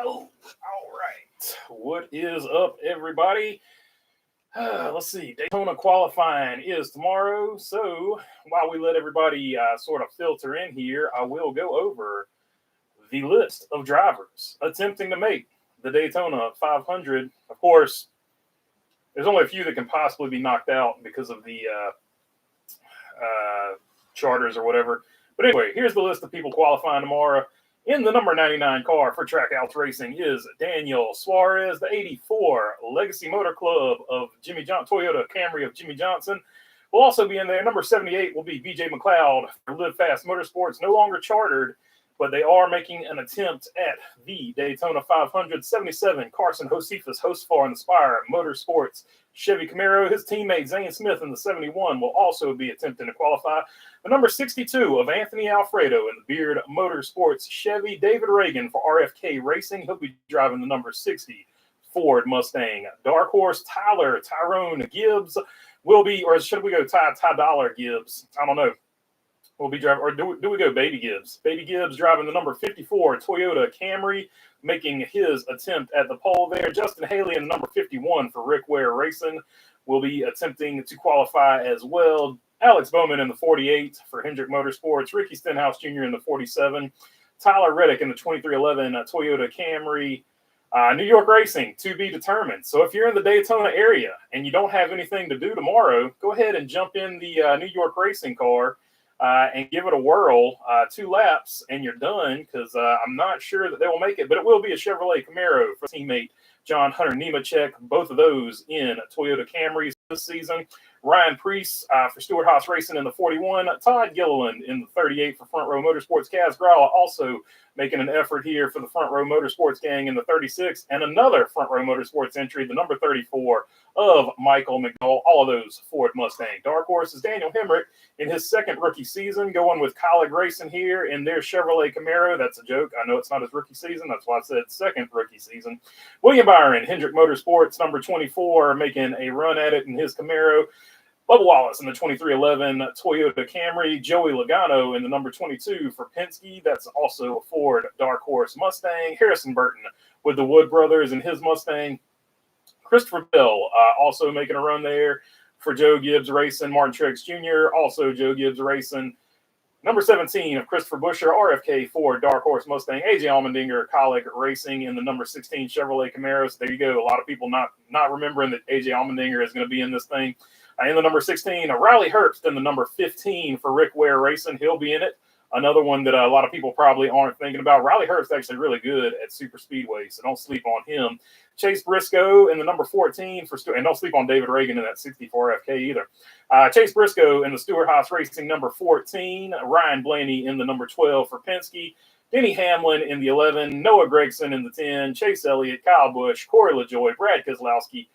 All right. What is up, everybody? Let's see. Daytona qualifying is tomorrow. So while we let everybody sort of filter in here, I will go over the list of drivers attempting to make the Daytona 500. Of course, there's only a few that can possibly be knocked out because of the charters or whatever. But anyway, here's the list of people qualifying tomorrow. In the number 99 car for Trackhouse Racing is Daniel Suarez, the 84 Legacy Motor Club of Toyota Camry of Jimmy Johnson. Will also be in there. Number 78 will be BJ McLeod for Live Fast Motorsports, no longer chartered, but they are making an attempt at the Daytona 500. 77 Carson Josephus, Hostfar in the Spire Motorsports Chevy Camaro. His teammate Zane Smith in the 71 will also be attempting to qualify. The number 62 of Anthony Alfredo in the Beard Motorsports Chevy. David Reagan for RFK Racing. He'll be driving the number 60 Ford Mustang. Dark Horse Tyrone Gibbs will be, or should we go Ty Dollar Gibbs? I don't know. Will be driving, or do we go Baby Gibbs? Baby Gibbs driving the number 54 Toyota Camry, making his attempt at the pole there. Justin Haley in the number 51 for Rick Ware Racing will be attempting to qualify as well. Alex Bowman in the 48 for Hendrick Motorsports. Ricky Stenhouse Jr. in the 47. Tyler Reddick in the 2311 Toyota Camry. New York Racing to be determined. So if you're in the Daytona area and you don't have anything to do tomorrow, go ahead and jump in the New York Racing car and give it a whirl, 2 laps, and you're done, because I'm not sure that they will make it, but it will be a Chevrolet Camaro for teammate John Hunter Nemechek, both of those in Toyota Camrys this season. Ryan Preece for Stewart Haas Racing in the 41. Todd Gilliland in the 38 for Front Row Motorsports. Kaz Gralla also making an effort here for the Front Row Motorsports gang in the 36. And another Front Row Motorsports entry, the number 34 of Michael McDowell. All of those Ford Mustang. Dark Horse is Daniel Hemrick in his second rookie season, going with Colleague Racing here in their Chevrolet Camaro. That's a joke. I know it's not his rookie season. That's why I said second rookie season. William Byron, Hendrick Motorsports, number 24, making a run at it in his Camaro. Bubba Wallace in the 2311 Toyota Camry. Joey Logano in the number 22 for Penske. That's also a Ford Dark Horse Mustang. Harrison Burton with the Wood Brothers in his Mustang. Christopher Bell also making a run there for Joe Gibbs Racing. Martin Truex Jr., also Joe Gibbs Racing. Number 17 of Christopher Buescher, RFK Ford Dark Horse Mustang. AJ Allmendinger, Colleague Racing in the number 16 Chevrolet Camaro. So there you go. A lot of people not remembering that AJ Allmendinger is going to be in this thing. In the number 16, Riley Herbst in the number 15 for Rick Ware Racing. He'll be in it. Another one that a lot of people probably aren't thinking about. Riley Herbst actually really good at super speedway, so don't sleep on him. Chase Briscoe in the number 14 for and don't sleep on David Reagan in that 64 FK either. Chase Briscoe in the Stewart Haas Racing number 14. Ryan Blaney in the number 12 for Penske. Denny Hamlin in the 11. Noah Gragson in the 10. Chase Elliott, Kyle Busch, Corey LaJoie, Brad Keselowski,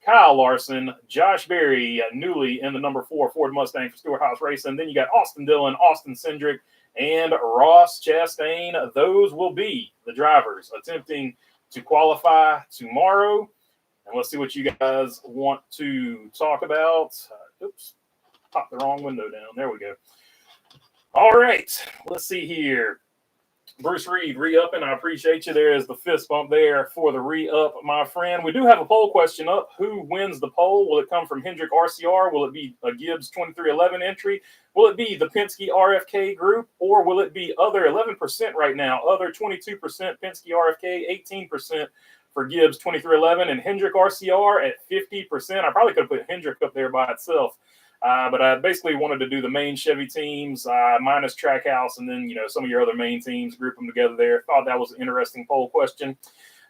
Kyle Larson, Josh Berry, newly in the number 4 Ford Mustang for Stewart Haas Racing. Then you got Austin Dillon, Austin Cindric, and Ross Chastain. Those will be the drivers attempting to qualify tomorrow. And let's see what you guys want to talk about. Oops, popped the wrong window down. There we go. All right, let's see here. Bruce Reed, re-upping. I appreciate you. There is the fist bump there for the re-up, my friend. We do have a poll question up. Who wins the poll? Will it come from Hendrick RCR? Will it be a Gibbs 2311 entry? Will it be the Penske RFK group? Or will it be other 11% right now? Other 22% Penske RFK, 18% for Gibbs 2311, and Hendrick RCR at 50%. I probably could have put Hendrick up there by itself. But I basically wanted to do the main Chevy teams minus Trackhouse, and then, some of your other main teams, group them together there. Thought that was an interesting poll question.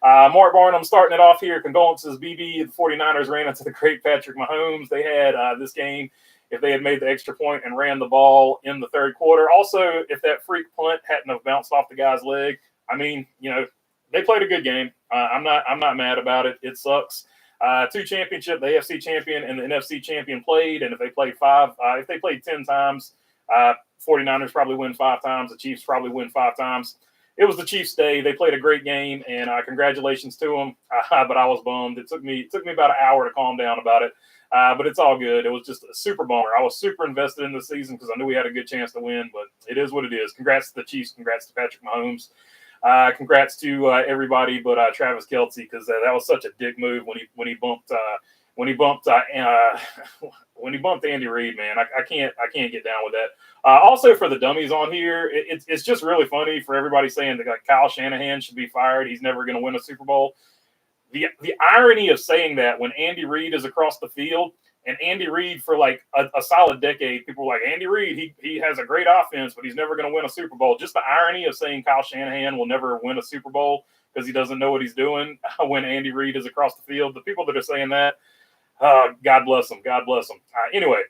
Mark Barnum starting it off here. Condolences, BB. The 49ers ran into the great Patrick Mahomes. They had this game, if they had made the extra point and ran the ball in the third quarter. Also, if that freak punt hadn't have bounced off the guy's leg, they played a good game. I'm not mad about it. It sucks. 2 championship, the AFC champion and the NFC champion played, and if they played 10 times, 49ers probably win 5 times. The Chiefs probably win 5 times. It was the Chiefs' day. They played a great game, and congratulations to them. But I was bummed. It took me about an hour to calm down about it. But it's all good. It was just a super bummer. I was super invested in the season because I knew we had a good chance to win, but it is what it is. Congrats to the Chiefs. Congrats to Patrick Mahomes. Congrats to everybody, but Travis Kelce, because that was such a dick move when he bumped Andy Reid. Man, I can't get down with that. Also, for the dummies on here, it's just really funny for everybody saying that Kyle Shanahan should be fired. He's never going to win a Super Bowl. The irony of saying that when Andy Reid is across the field, and Andy Reid for like a solid decade, people were like, Andy Reid, he has a great offense, but he's never going to win a Super Bowl. Just the irony of saying Kyle Shanahan will never win a Super Bowl because he doesn't know what he's doing when Andy Reid is across the field. The people that are saying that, God bless them. God bless them. Anyway,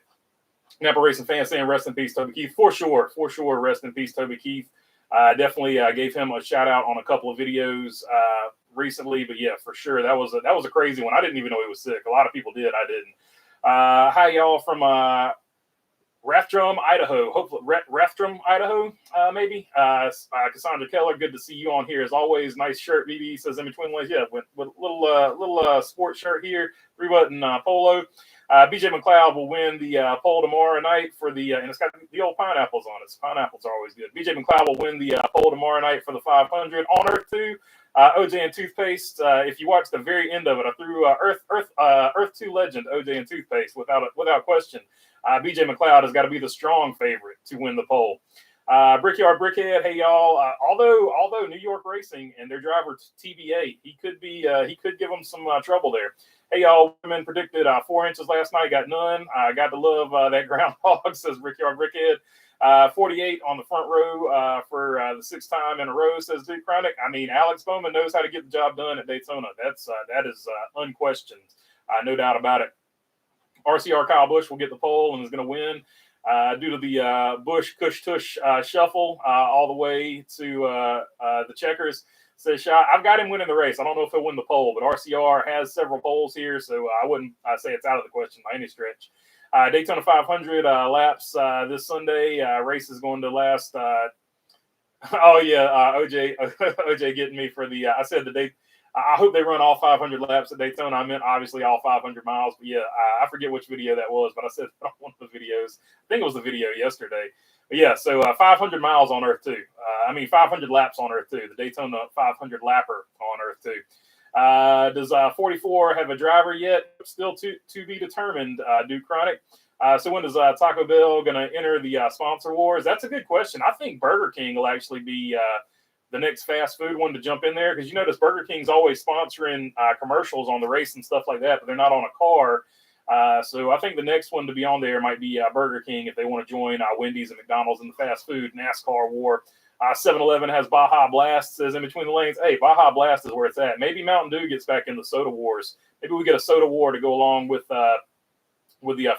Napa Racing fans saying rest in peace, Toby Keith. For sure, rest in peace, Toby Keith. Definitely gave him a shout out on a couple of videos recently, but yeah, for sure, that was a crazy one. I didn't even know he was sick. A lot of people did. I didn't. Hi, y'all from Rathdrum, Idaho. Hopefully, Rathdrum, Idaho, maybe. Cassandra Keller, good to see you on here as always. Nice shirt, BB says in between ones. Yeah, with little sports shirt here, 3-button polo. BJ McLeod will win the poll tomorrow night for the, and it's got the old pineapples on it. So pineapples are always good. BJ McLeod will win the poll tomorrow night for the 500 on Earth 2. OJ and Toothpaste. If you watch the very end of it, I threw Earth 2 legend OJ and Toothpaste without question. BJ McLeod has got to be the strong favorite to win the poll. Brickyard Brickhead, hey y'all. Although New York Racing and their driver TBA, he could give them some trouble there. Hey y'all, women predicted 4 inches last night, got none. I got to love that groundhog, says Brickyard Brickhead. 48 on the front row for the 6th time in a row, says Duke Chronic. I mean, Alex Bowman knows how to get the job done at Daytona. That is unquestioned, no doubt about it. RCR Kyle Busch will get the pole and is going to win due to the Busch Cush Tush shuffle all the way to the checkers. Says I've got him winning the race. I don't know if he'll win the pole, but RCR has several poles here, so I wouldn't say it's out of the question by any stretch. Daytona 500 laps this Sunday. Race is going to last. OJ getting me for the. I said the day. I hope they run all 500 laps at Daytona. I meant obviously all 500 miles. But yeah, I forget which video that was, but I said on one of the videos. I think it was the video yesterday. But yeah, so 500 miles on Earth 2. 500 laps on Earth 2. The Daytona 500 lapper on Earth 2. Does 44 have a driver yet? Still to be determined, Duke Chronic. So when is Taco Bell going to enter the sponsor wars? That's a good question. I think Burger King will actually be the next fast food one to jump in there, because you notice Burger King's always sponsoring commercials on the race and stuff like that, but they're not on a car. So I think the next one to be on there might be Burger King if they want to join Wendy's and McDonald's in the fast food NASCAR war. 7-Eleven has Baja Blast, says in between the lanes. Hey, Baja Blast is where it's at. Maybe Mountain Dew gets back in the soda wars. Maybe we get a soda war to go along with the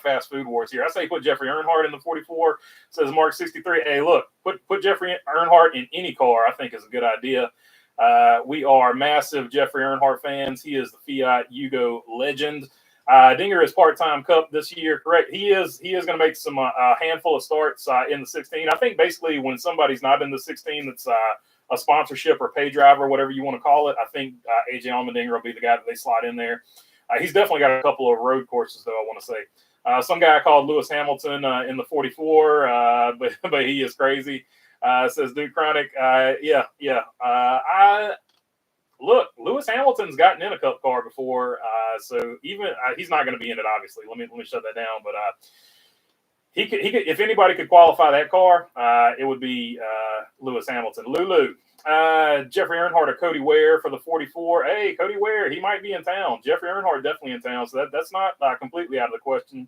fast food wars here. I say put Jeffrey Earnhardt in the 44, says Mark 63. Hey, look, put Jeffrey Earnhardt in any car, I think is a good idea. We are massive Jeffrey Earnhardt fans. He is the Fiat Yugo legend. Dinger is part-time Cup this year, correct? He is going to make some handful of starts in the 16. I think basically when somebody's not in the 16, that's a sponsorship or pay driver, whatever you want to call it. I think AJ Allmendinger will be the guy that they slot in there. He's definitely got a couple of road courses, though, I want to say. Some guy called Lewis Hamilton in the 44, but he is crazy. Says Duke Chronic. Look, Lewis Hamilton's gotten in a Cup car before, so even he's not going to be in it. Obviously, let me shut that down. But he could if anybody could qualify that car, it would be Lewis Hamilton. Lulu, Jeffrey Earnhardt or Cody Ware for the 44. Hey, Cody Ware, he might be in town. Jeffrey Earnhardt definitely in town, so that's not completely out of the question.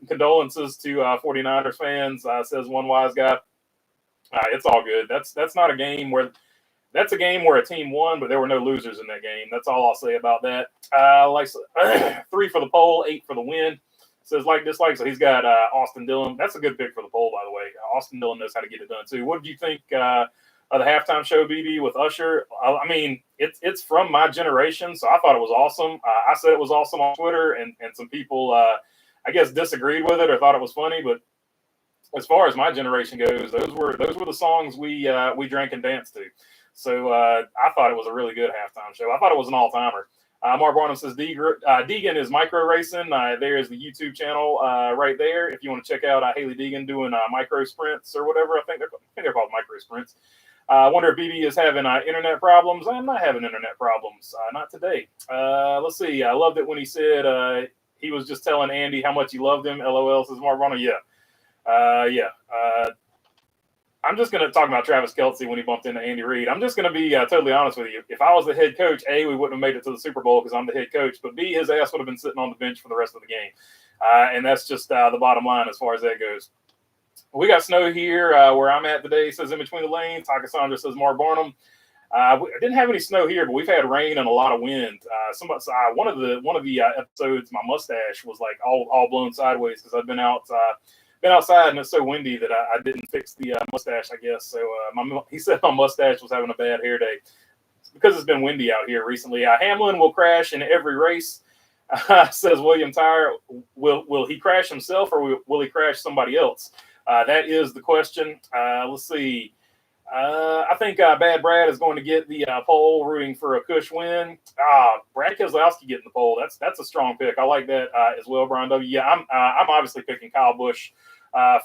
Condolences to 49ers fans, says one wise guy. It's all good. That's not a game where. That's a game where a team won, but there were no losers in that game. That's all I'll say about that. 3 for the pole, 8 for the win. Says like dislike. So he's got Austin Dillon. That's a good pick for the pole, by the way. Austin Dillon knows how to get it done too. What did you think of the halftime show, BB, with Usher? I mean, it's from my generation, so I thought it was awesome. I said it was awesome on Twitter, and some people, I guess, disagreed with it or thought it was funny. But as far as my generation goes, those were the songs we drank and danced to. So I thought it was a really good halftime show. I thought it was an all-timer. Mark Barnum says Deegan is micro racing. There is the YouTube channel right there. If you want to check out Haley Deegan doing micro sprints or whatever, I think they're called micro sprints. I wonder if BB is having internet problems. I'm not having internet problems. Not today. Let's see. I loved it when he said he was just telling Andy how much he loved him. LOL, says Mark Ronald. Yeah. I'm just going to talk about Travis Kelce when he bumped into Andy Reid. I'm just going to be totally honest with you. If I was the head coach, A, we wouldn't have made it to the Super Bowl because I'm the head coach. But B, his ass would have been sitting on the bench for the rest of the game. And that's just the bottom line as far as that goes. We got snow here where I'm at today. It says in between the lanes. Takasandra says Mark Barnum. I didn't have any snow here, but we've had rain and a lot of wind. One of the episodes, my mustache was like all blown sideways because I've been outside and it's so windy that I didn't fix the mustache, I guess. So he said my mustache was having a bad hair day because it's been windy out here recently. Hamlin will crash in every race, says William Tyre. Will he crash himself or will he crash somebody else? That is the question. Let's see. I think Bad Brad is going to get the pole, rooting for a Cush win. Brad Keselowski getting the pole. That's a strong pick. I like that as well, Brian W. Yeah, I'm obviously picking Kyle Busch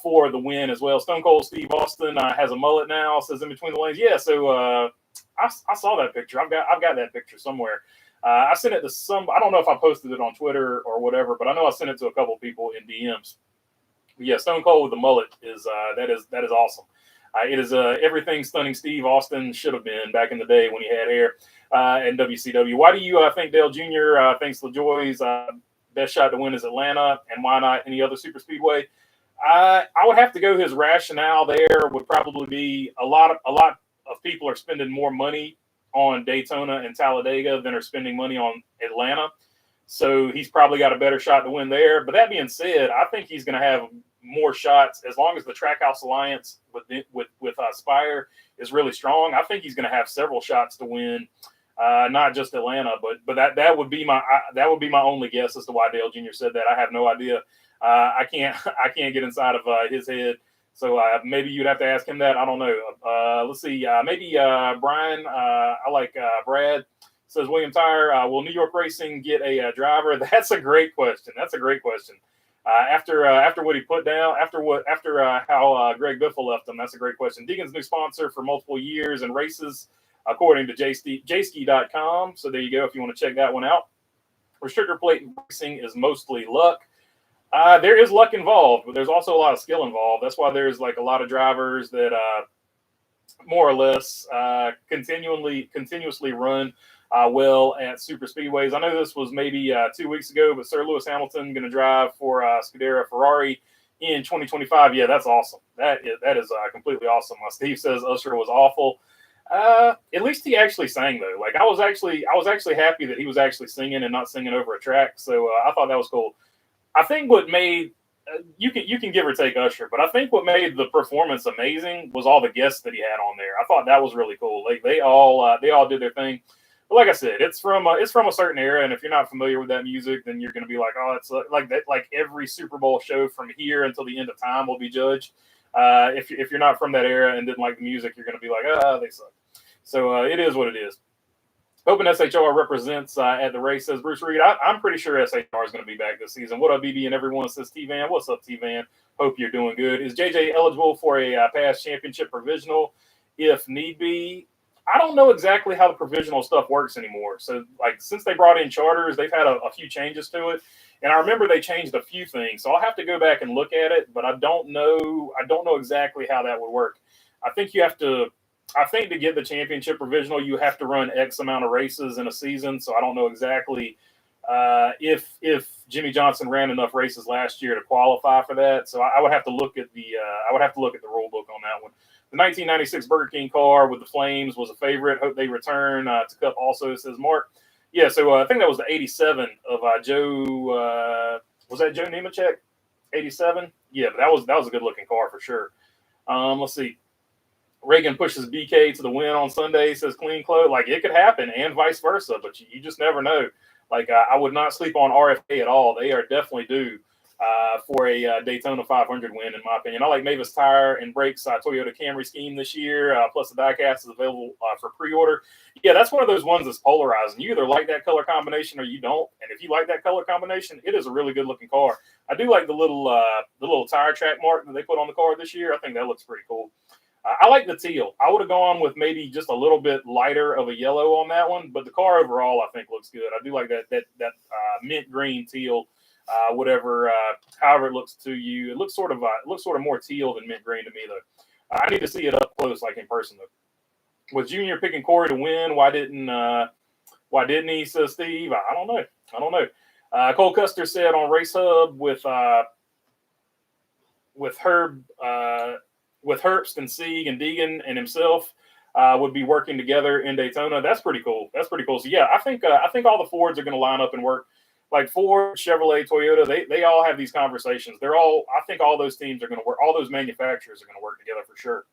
for the win as well. Stone Cold Steve Austin has a mullet now. Says in between the lanes. Yeah, so I saw that picture. I've got that picture somewhere. I sent it to some. I don't know if I posted it on Twitter or whatever, but I know I sent it to a couple people in DMs. But yeah, Stone Cold with the mullet is that is awesome. It is everything Stunning Steve Austin should have been back in the day when he had hair in WCW. Why do you think Dale Jr. Thinks LaJoie's best shot to win is Atlanta, and why not any other super speedway? I would have to go. His rationale there would probably be a lot of people are spending more money on Daytona and Talladega than are spending money on Atlanta. So he's probably got a better shot to win there. But that being said, I think he's going to have more shots as long as the Trackhouse Alliance with Spire is really strong. I think he's going to have several shots to win, not just Atlanta, but that would be my only guess as to why Dale Jr. said that. I have no idea. I can't get inside of his head. So maybe you'd have to ask him that. I don't know. Let's see. Maybe Brian. I like Brad. Says William Tyre. Will New York Racing get a driver? That's a great question. After what he put down, after how Greg Biffle left him, that's a great question. Deegan's new sponsor for multiple years and races, according to jski.com. So there you go if you want to check that one out. Restrictor plate racing is mostly luck. There is luck involved, but there's also a lot of skill involved. That's why there's like a lot of drivers that more or less continuously run well at super speedways. I know this was maybe 2 weeks ago, but Sir Lewis Hamilton going to drive for Scuderia Ferrari in 2025. Yeah, that's awesome. That is completely awesome. Steve says Usher was awful. At least he actually sang though. Like I was actually happy that he was actually singing and not singing over a track. So I thought that was cool. I think what made you can give or take Usher, but I think what made the performance amazing was all the guests that he had on there. I thought that was really cool. Like they all did their thing. But like I said, it's from a certain era, and if you're not familiar with that music, then you're going to be like, oh, it's like that. Like every Super Bowl show from here until the end of time will be judged. If you're not from that era and didn't like the music, you're going to be like, they suck. So it is what it is. Hoping SHR represents at the race, says Bruce Reed. I'm pretty sure SHR is going to be back this season. What up, BB and everyone, says T-Van. What's up, T-Van? Hope you're doing good. Is JJ eligible for a past championship provisional if need be? I don't know exactly how the provisional stuff works anymore. So, like, since they brought in charters, they've had a few changes to it. And I remember they changed a few things. So I'll have to go back and look at it, but I don't know exactly how that would work. I think to get the championship provisional, you have to run X amount of races in a season. So I don't know exactly if Jimmy Johnson ran enough races last year to qualify for that. So I would have to look at the rule book on that one. The 1996 Burger King car with the flames was a favorite. Hope they return to Cup also, says Mark. Yeah, so I think that was the 87 of Joe. Was that Joe Nemechek? 87? Yeah, but that was a good looking car for sure. Let's see. Reagan pushes BK to the win on Sunday, says Clean Clothes. Like, it could happen and vice versa, but you just never know. Like, I would not sleep on RFK at all. They are definitely due for a Daytona 500 win, in my opinion. I like Mavis Tire and Brakes Toyota Camry scheme this year, plus the diecast is available for pre-order. Yeah, that's one of those ones that's polarizing. You either like that color combination or you don't. And if you like that color combination, it is a really good looking car. I do like the little tire track mark that they put on the car this year. I think that looks pretty cool. I like the teal. I would have gone with maybe just a little bit lighter of a yellow on that one, but the car overall I think looks good. I do like that mint green teal, whatever, however it looks to you. It looks sort of more teal than mint green to me though. I need to see it up close, like in person though. Was Junior picking Corey to win? Why didn't he? Says Steve. I don't know. Cole Custer said on Race Hub with Herbst and Sieg and Deegan and himself would be working together in Daytona. That's pretty cool. So yeah, I think all the Fords are going to line up and work. Like Ford, Chevrolet, Toyota, they all have these conversations. I think all those teams are going to work. All those manufacturers are going to work together for sure.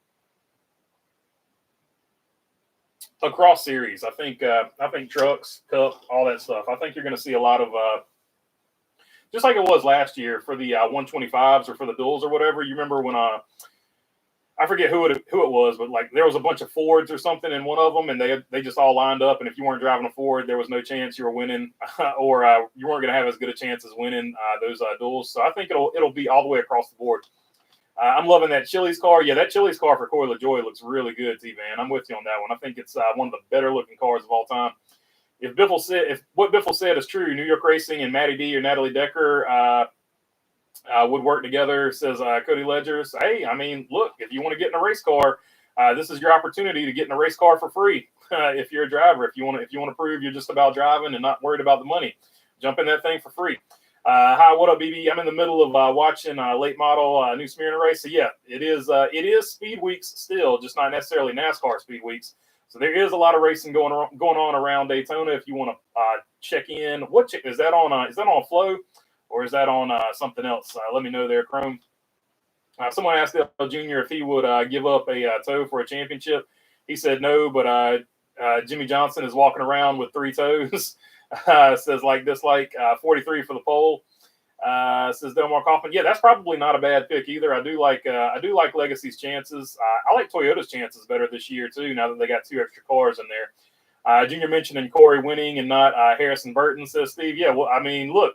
Across series, I think trucks, Cup, all that stuff. I think you're going to see a lot of just like it was last year for the 125s or for the duels or whatever. You remember when I forget who it was, but like there was a bunch of Fords or something in one of them, and they just all lined up. And if you weren't driving a Ford, there was no chance you were winning, or you weren't going to have as good a chance as winning those duels. So I think it'll be all the way across the board. I'm loving that Chili's car. Yeah, that Chili's car for Corey LaJoie looks really good, T-Van. I'm with you on that one. I think it's one of the better looking cars of all time. If what Biffle said is true, New York Racing and Matty D or Natalie Decker would work together, says Cody Ledgers. Hey, I mean, look, if you want to get in a race car, this is your opportunity to get in a race car for free. If you're a driver, if you want to prove you're just about driving and not worried about the money, jump in that thing for free. Hi, what up, BB? I'm in the middle of watching late model New Smyrna race. So yeah, it is speed weeks still, just not necessarily NASCAR speed weeks. So there is a lot of racing going on around Daytona. If you want to check in, is that on Flow or is that on something else? Let me know there, Chrome. Someone asked Dale Jr. if he would give up a toe for a championship. He said no, but Jimmy Johnson is walking around with 3 toes. Says like 43 for the pole. Says Delmar Kaufman. Yeah, that's probably not a bad pick either. I do like Legacy's chances. I like Toyota's chances better this year too. Now that they got 2 extra cars in there. Junior mentioning Corey winning and not Harrison Burton, says Steve. Yeah, well, I mean, look,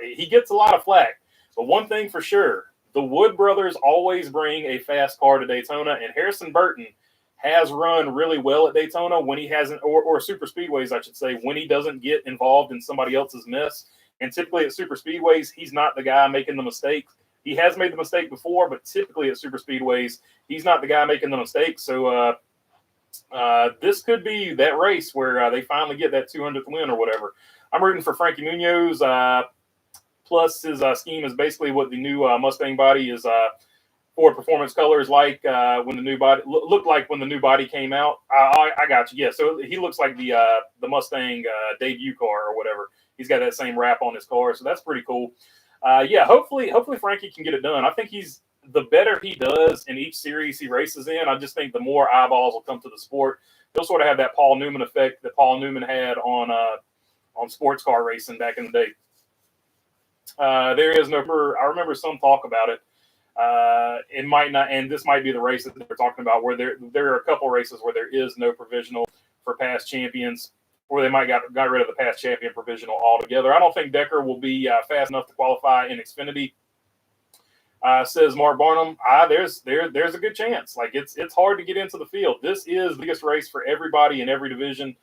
he gets a lot of flack, but one thing for sure, the Wood brothers always bring a fast car to Daytona, and Harrison Burton has run really well at Daytona when he hasn't, or super speedways, I should say, when he doesn't get involved in somebody else's mess. And typically at super speedways, he's not the guy making the mistake. He has made the mistake before, but typically at super speedways, he's not the guy making the mistake. So this could be that race where they finally get that 200th win or whatever. I'm rooting for Frankie Munoz. Plus, his scheme is basically what the new Mustang body is. Ford Performance colors like when the new body looked like when the new body came out. I got you. Yeah, so he looks like the Mustang debut car or whatever. He's got that same wrap on his car, so that's pretty cool. Yeah, hopefully Frankie can get it done. I think the better he does in each series he races in, I just think the more eyeballs will come to the sport. He'll sort of have that Paul Newman effect that Paul Newman had on sports car racing back in the day. There is no. I remember some talk about it. It might not, and this might be the race that they're talking about, where there are a couple races where there is no provisional for past champions, or they might got rid of the past champion provisional altogether. I don't think Decker will be fast enough to qualify in Xfinity. Says Mark Barnum. There's a good chance. Like it's hard to get into the field. This is the biggest race for everybody in every division.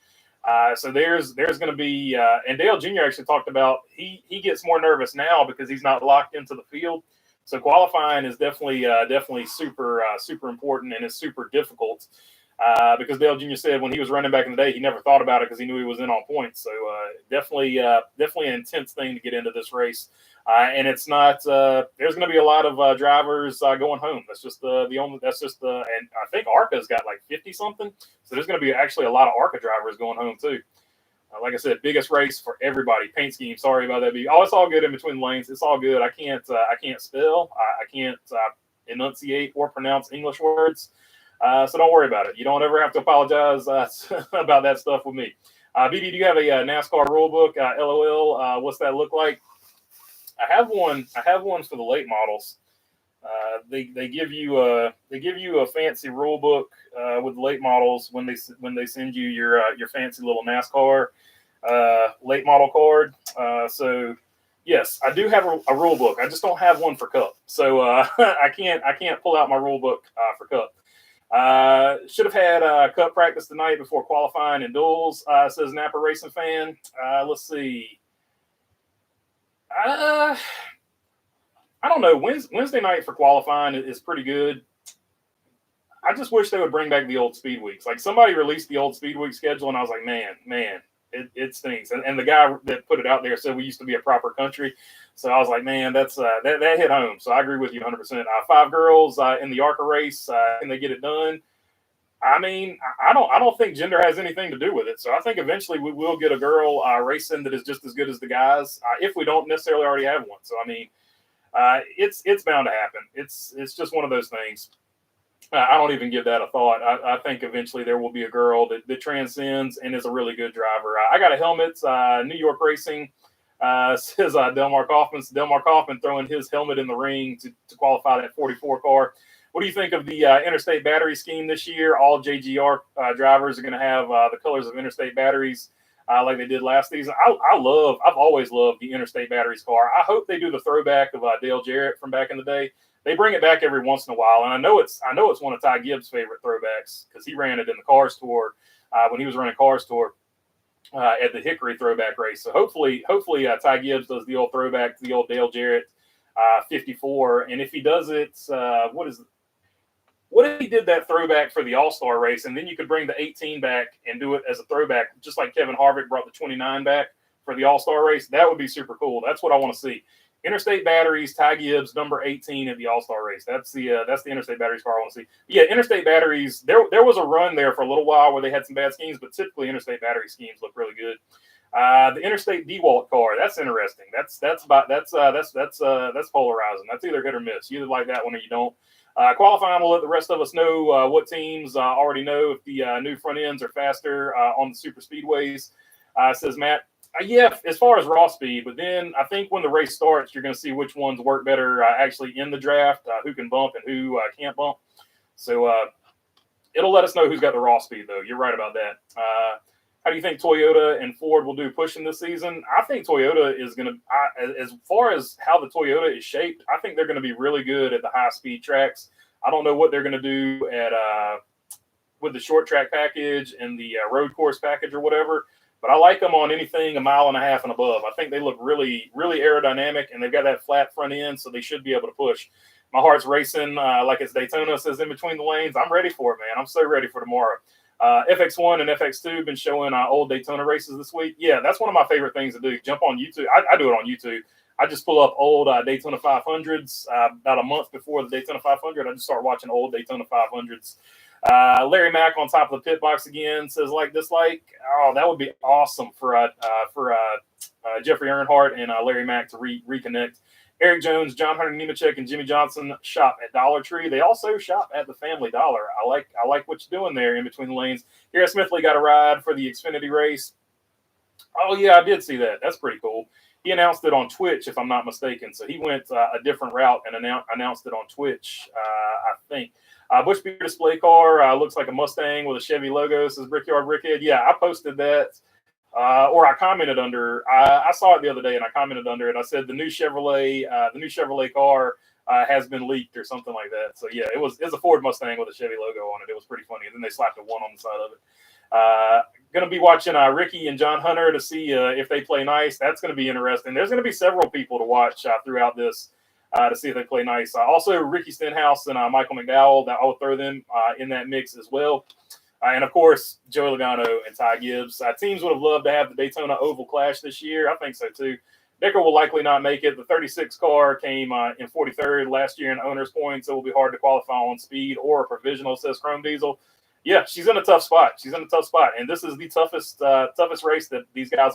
So there's going to be, and Dale Jr. actually talked about he gets more nervous now because he's not locked into the field. So qualifying is definitely super important, and it's super difficult because Dale Jr. said when he was running back in the day, he never thought about it because he knew he was in on points. So definitely an intense thing to get into this race. And it's not. There's going to be a lot of drivers going home. That's just and I think ARCA's got like 50 something. So there's going to be actually a lot of ARCA drivers going home too. Like I said, biggest race for everybody. Paint scheme. Sorry about that. Oh, it's all good in between the lanes. It's all good. I can't spell. I can't enunciate or pronounce English words. So don't worry about it. You don't ever have to apologize about that stuff with me. BD, do you have a NASCAR rule book? LOL. What's that look like? I have one for the late models. They give you a fancy rule book with late models when they send you your fancy little NASCAR late model card. So Yes, I do have a rule book. I just don't have one for Cup, so I can't pull out my rule book for Cup. Should have had Cup practice tonight before qualifying and duels. Says Napa Racing fan. Let's see. I don't know. Wednesday night for qualifying is pretty good. I just wish they would bring back the old speed weeks. Like somebody released the old speed week schedule, and I was like, man, it stinks. And the guy that put it out there said we used to be a proper country. So I was like, man, that hit home. So I agree with you 100%. 5 girls in the ARCA race, can they get it done? I mean, I don't think gender has anything to do with it. So I think eventually we will get a girl racing that is just as good as the guys, if we don't necessarily already have one. So I mean, it's bound to happen. It's just one of those things. I don't even give that a thought. I think eventually there will be a girl that transcends and is a really good driver. I got a helmet, New York Racing, says Delmar Kaufman. So Delmar Kaufman throwing his helmet in the ring to qualify that 44 car. What do you think of the interstate battery scheme this year? All JGR drivers are going to have the colors of interstate batteries like they did last season. I've always loved the interstate batteries car. I hope they do the throwback of Dale Jarrett from back in the day. They bring it back every once in a while, and I know it's one of Ty Gibbs' favorite throwbacks because he ran it in the Cars Tour when he was running Cars Tour at the Hickory throwback race. So hopefully Ty Gibbs does the old throwback to the old Dale Jarrett 54, and if he does it, what if he did that throwback for the All-Star race, and then you could bring the 18 back and do it as a throwback, just like Kevin Harvick brought the 29 back for the All-Star race? That would be super cool. That's what I want to see. Interstate batteries, Ty Gibbs, number 18 at the All-Star race. That's the interstate batteries car I want to see. Yeah, interstate batteries. There was a run there for a little while where they had some bad schemes, but typically interstate battery schemes look really good. The interstate DeWalt car. That's interesting. That's polarizing. That's either hit or miss. You either like that one or you don't. Qualifying will let the rest of us know what teams already know if the new front ends are faster on the super speedways. Says Matt. Yeah, as far as raw speed, but then I think when the race starts, you're going to see which ones work better actually in the draft, who can bump and who can't bump. So it'll let us know who's got the raw speed, though. You're right about that. How do you think Toyota and Ford will do pushing this season? I think Toyota is going to, as far as how the Toyota is shaped, I think they're going to be really good at the high-speed tracks. I don't know what they're going to do at with the short track package and the road course package or whatever. But I like them on anything 1.5 miles and above. I think they look really, really aerodynamic, and they've got that flat front end, so they should be able to push. My heart's racing like it's Daytona, says in between the lanes. I'm ready for it, man. I'm so ready for tomorrow. FX1 and FX2 have been showing old Daytona races this week. Yeah, that's one of my favorite things to do. Jump on YouTube. I do it on YouTube. I just pull up old Daytona 500s about a month before the Daytona 500. I just start watching old Daytona 500s. Larry Mack on top of the pit box again says like dislike. Oh, that would be awesome for Jeffrey Earnhardt and Larry Mack to reconnect. Eric Jones, John Hunter Nemechek, and Jimmy Johnson shop at Dollar Tree. They also shop at the Family Dollar. I like what you're doing there in between the lanes. Garrett Smithley got a ride for the Xfinity race. Oh yeah, I did see that. That's pretty cool. He announced it on Twitch, if I'm not mistaken. So he went a different route and announced it on Twitch, I think. Bush Beer display car looks like a Mustang with a Chevy logo, says Brickyard Brickhead. Yeah, I posted that, or I commented under. I saw it the other day, and I commented under it. I said the new Chevrolet car has been leaked or something like that. So yeah, it was a Ford Mustang with a Chevy logo on it. It was pretty funny. And then they slapped a 1 on the side of it. Going to be watching Ricky and John Hunter to see if they play nice. That's going to be interesting. There's going to be several people to watch throughout this. To see if they play nice. Also, Ricky Stenhouse and Michael McDowell, I will throw them in that mix as well. And, of course, Joey Logano and Ty Gibbs. Teams would have loved to have the Daytona Oval Clash this year. I think so, too. Decker will likely not make it. The 36 car came in 43rd last year in owner's points. It will be hard to qualify on speed or a provisional, says Chrome Diesel. Yeah, she's in a tough spot. And this is the toughest race that these guys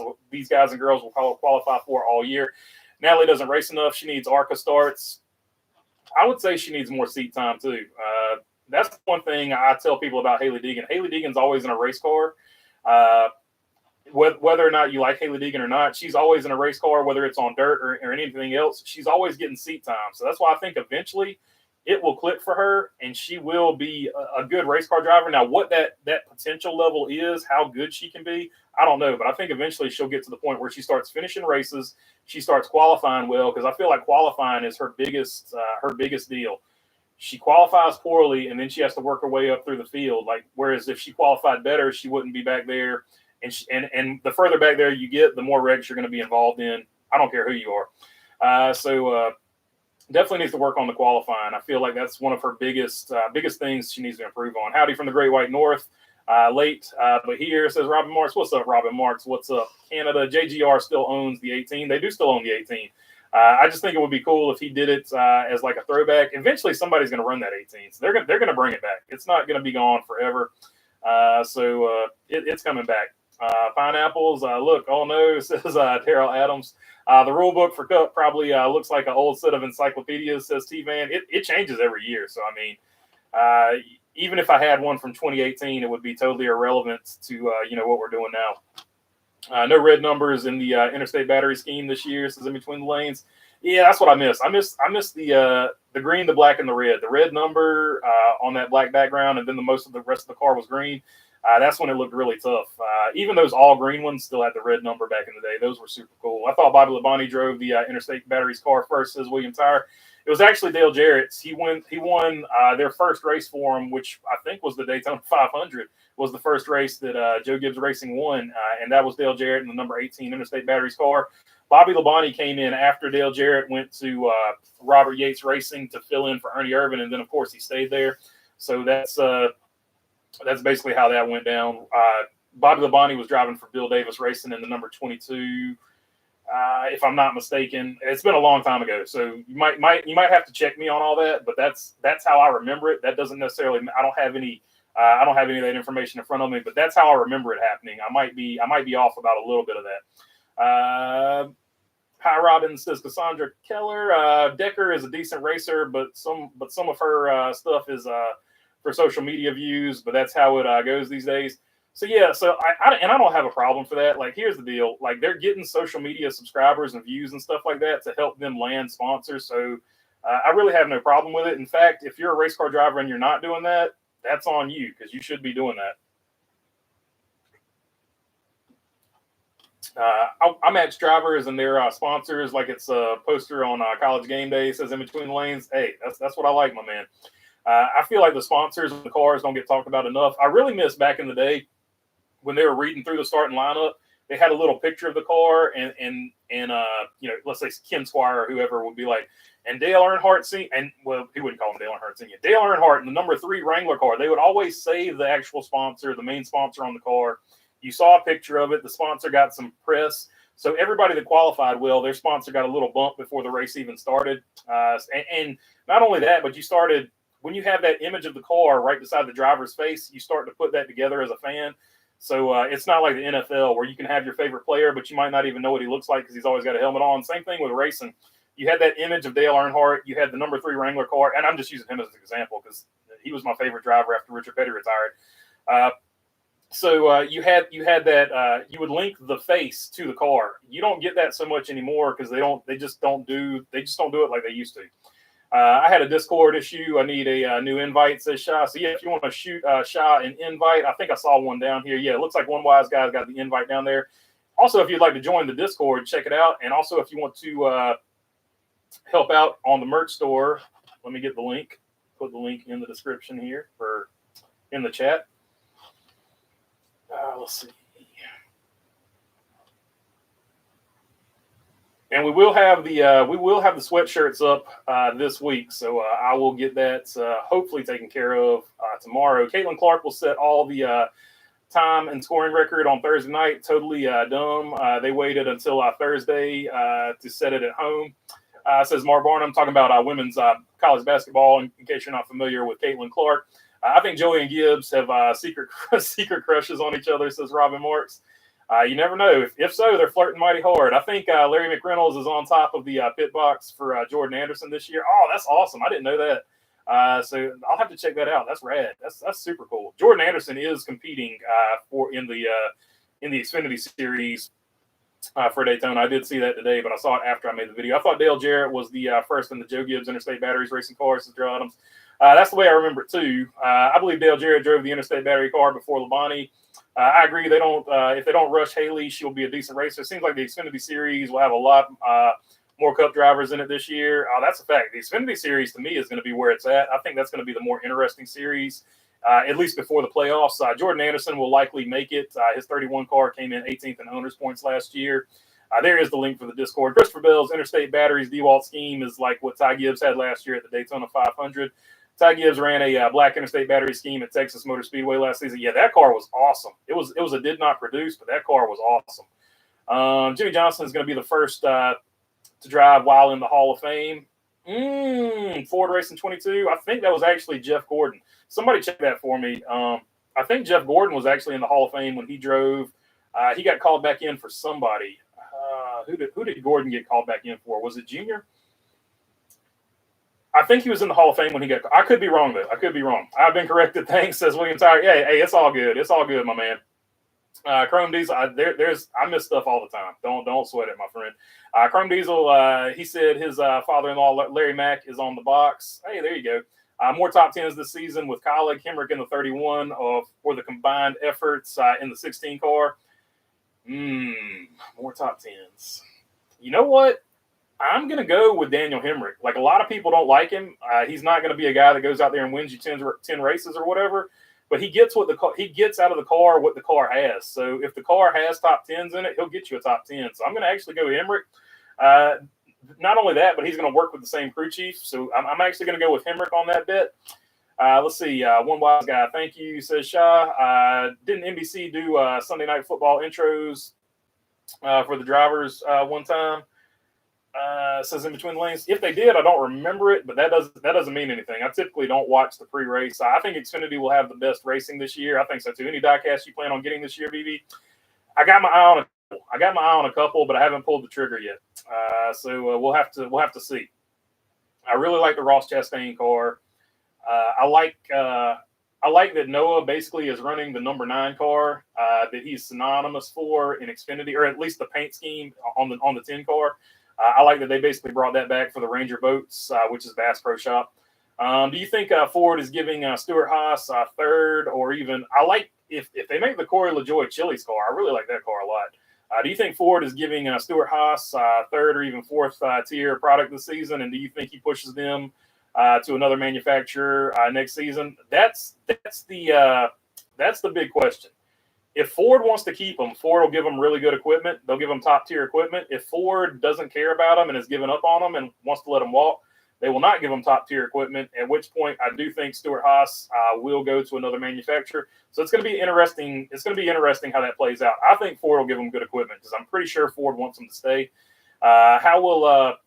and girls will qualify for all year. Natalie doesn't race enough. She needs ARCA starts. I would say she needs more seat time, too. That's one thing I tell people about Hailie Deegan. Hailie Deegan's always in a race car. Whether or not you like Hailie Deegan or not, she's always in a race car, whether it's on dirt or anything else. She's always getting seat time. So that's why I think eventually it will click for her, and she will be a good race car driver. Now, what that potential level is, how good she can be, I don't know. But I think eventually she'll get to the point where she starts finishing races, she starts qualifying well, because I feel like qualifying is her biggest deal. She qualifies poorly, and then she has to work her way up through the field. Like, whereas if she qualified better, she wouldn't be back there. And the further back there you get, the more wrecks you're going to be involved in. I don't care who you are. So definitely needs to work on the qualifying. I feel like that's one of her biggest things she needs to improve on. Howdy from the Great White North. Late, but here, says Robin Marks. What's up, Robin Marks? What's up, Canada? JGR still owns the 18. They do still own the 18. I just think it would be cool if he did it as like a throwback. Eventually, somebody's going to run that 18, so they're going to bring it back. It's not going to be gone forever. So it's coming back. Pineapples. Look, oh no, says Terrell Adams. The rule book for Cup probably looks like an old set of encyclopedias, says T-Van. It changes every year. So, I mean, even if I had one from 2018, it would be totally irrelevant to, what we're doing now. No red numbers in the interstate battery scheme this year, says In Between the Lanes. Yeah, that's what I miss. I miss the green, the black, and the red. The red number on that black background, and then most of the rest of the car was green. That's when it looked really tough. Even those all green ones still had the red number back in the day. Those were super cool. I thought Bobby Labonte drove the Interstate Batteries car first, says William Tire. It was actually Dale Jarrett's. He won their first race for him, which I think was the Daytona 500, was the first race that Joe Gibbs Racing won, and that was Dale Jarrett in the number 18 Interstate Batteries car. Bobby Labonte came in after Dale Jarrett went to Robert Yates Racing to fill in for Ernie Irvin, and then, of course, he stayed there. So that's basically how that went down. Bobby Labonte was driving for Bill Davis Racing in the number 22, if I'm not mistaken. It's been a long time ago, so you might have to check me on all that. But that's how I remember it. That doesn't necessarily. I don't have any of that information in front of me, but that's how I remember it happening. I might be off about a little bit of that. Hi, Robin, says Cassandra Keller. Decker is a decent racer, but some of her stuff is for social media views, but that's how it goes these days. So yeah, I don't have a problem for that. Like, here's the deal: like, they're getting social media subscribers and views and stuff like that to help them land sponsors. So I really have no problem with it. In fact, if you're a race car driver and you're not doing that, that's on you, because you should be doing that. I match drivers and their sponsors like it's a poster on College Game Day. It says In Between the Lanes. Hey, that's what I like, my man. I feel like the sponsors of the cars don't get talked about enough. I really miss back in the day when they were reading through the starting lineup. They had a little picture of the car, and let's say Ken Squire or whoever would be like, and Dale Earnhardt Sr. And well, he wouldn't call him Dale Earnhardt Sr. Dale Earnhardt in the number 3 Wrangler car. They would always save the actual sponsor, the main sponsor on the car. You saw a picture of it. The sponsor got some press. So everybody that qualified well, their sponsor got a little bump before the race even started. And not only that, but when you have that image of the car right beside the driver's face, you start to put that together as a fan. So it's not like the NFL where you can have your favorite player, but you might not even know what he looks like because he's always got a helmet on. Same thing with racing. You had that image of Dale Earnhardt. You had the number 3 Wrangler car, and I'm just using him as an example because he was my favorite driver after Richard Petty retired. So you had that. You would link the face to the car. You don't get that so much anymore because they just don't do it like they used to. I had a Discord issue. I need a new invite, says Sha. So yeah, if you want to shoot Sha an invite, I think I saw one down here. Yeah, it looks like one wise guy's got the invite down there. Also, if you'd like to join the Discord, check it out. And also, if you want to help out on the merch store, let me get the link. Put the link in the description here or in the chat. Let's see. And we will have the sweatshirts up this week, so I will get that hopefully taken care of tomorrow. Caitlin Clark will set all the time and scoring record on Thursday night. Totally dumb. They waited until Thursday to set it at home. Says Mark Barnum, talking about women's college basketball. In case you're not familiar with Caitlin Clark, I think Joey and Gibbs have secret crushes on each other. Says Robin Marks. You never know. If so, they're flirting mighty hard. I think Larry McReynolds is on top of the pit box for Jordan Anderson this year. Oh, that's awesome. I didn't know that. So I'll have to check that out. That's rad. That's super cool. Jordan Anderson is competing in the Xfinity Series for Daytona. I did see that today, but I saw it after I made the video. I thought Dale Jarrett was the first in the Joe Gibbs Interstate Batteries racing car, says Drew Adams. That's the way I remember it too. I believe Dale Jarrett drove the Interstate Battery car before Labonte. I agree. They don't. If they don't rush Haley, she'll be a decent racer. It seems like the Xfinity Series will have a lot more Cup drivers in it this year. That's a fact. The Xfinity Series to me is going to be where it's at. I think that's going to be the more interesting series, at least before the playoffs. Jordan Anderson will likely make it. His 31 car came in 18th in owners points last year. There is the link for the Discord. Christopher Bell's Interstate Batteries DeWalt scheme is like what Ty Gibbs had last year at the Daytona 500. Ty Gibbs ran a black Interstate Battery scheme at Texas Motor Speedway last season. Yeah, that car was awesome. It was a did not produce, but that car was awesome. Jimmy Johnson is going to be the first to drive while in the Hall of Fame. Ford Racing 22. I think that was actually Jeff Gordon. Somebody check that for me. I think Jeff Gordon was actually in the Hall of Fame when he drove. He got called back in for somebody. Who did Gordon get called back in for? Was it Junior? I think he was in the Hall of Fame when he got. I could be wrong though. I could be wrong. I've been corrected. Thanks, says William Tyre. Yeah, hey, it's all good. It's all good, my man. Chrome Diesel. I miss stuff all the time. Don't sweat it, my friend. Chrome Diesel. He said his father-in-law Larry Mack is on the box. Hey, there you go. More top tens this season with Colleague Hendrick in the 31 for the combined efforts in the 16 car. More top tens. You know what? I'm going to go with Daniel Hemrick. Like, a lot of people don't like him. He's not going to be a guy that goes out there and wins you 10 races or whatever, but he gets he gets out of the car what the car has. So if the car has top 10s in it, he'll get you a top 10. So I'm going to actually go Hemrick. Not only that, but he's going to work with the same crew chief. So I'm actually going to go with Hemrick on that bet. Let's see. One wise guy. Thank you, says Shah. Didn't NBC do Sunday Night Football intros for the drivers one time? Says in between the lanes. If they did, I don't remember it, but that doesn't mean anything. I typically don't watch the pre-race. I think Xfinity will have the best racing this year. I think so too. Any diecast you plan on getting this year, BB? I got my eye on a couple, but I haven't pulled the trigger yet. So we'll have to see. I really like the Ross Chastain car. I like that Noah basically is running the number 9 car that he's synonymous for in Xfinity, or at least the paint scheme on the 10 car. I like that they basically brought that back for the Ranger boats, which is Bass Pro Shop. Do you think Ford is giving Stuart Haas third, or even I like if they make the Corey LaJoie Chili's car? I really like that car a lot. Do you think Ford is giving Stuart Haas third or even fourth tier product this season? And do you think he pushes them to another manufacturer next season? That's the big question. If Ford wants to keep them, Ford will give them really good equipment. They'll give them top-tier equipment. If Ford doesn't care about them and has given up on them and wants to let them walk, they will not give them top-tier equipment, at which point I do think Stuart Haas will go to another manufacturer. So it's going to be interesting. It's going to be interesting how that plays out. I think Ford will give them good equipment because I'm pretty sure Ford wants them to stay. How will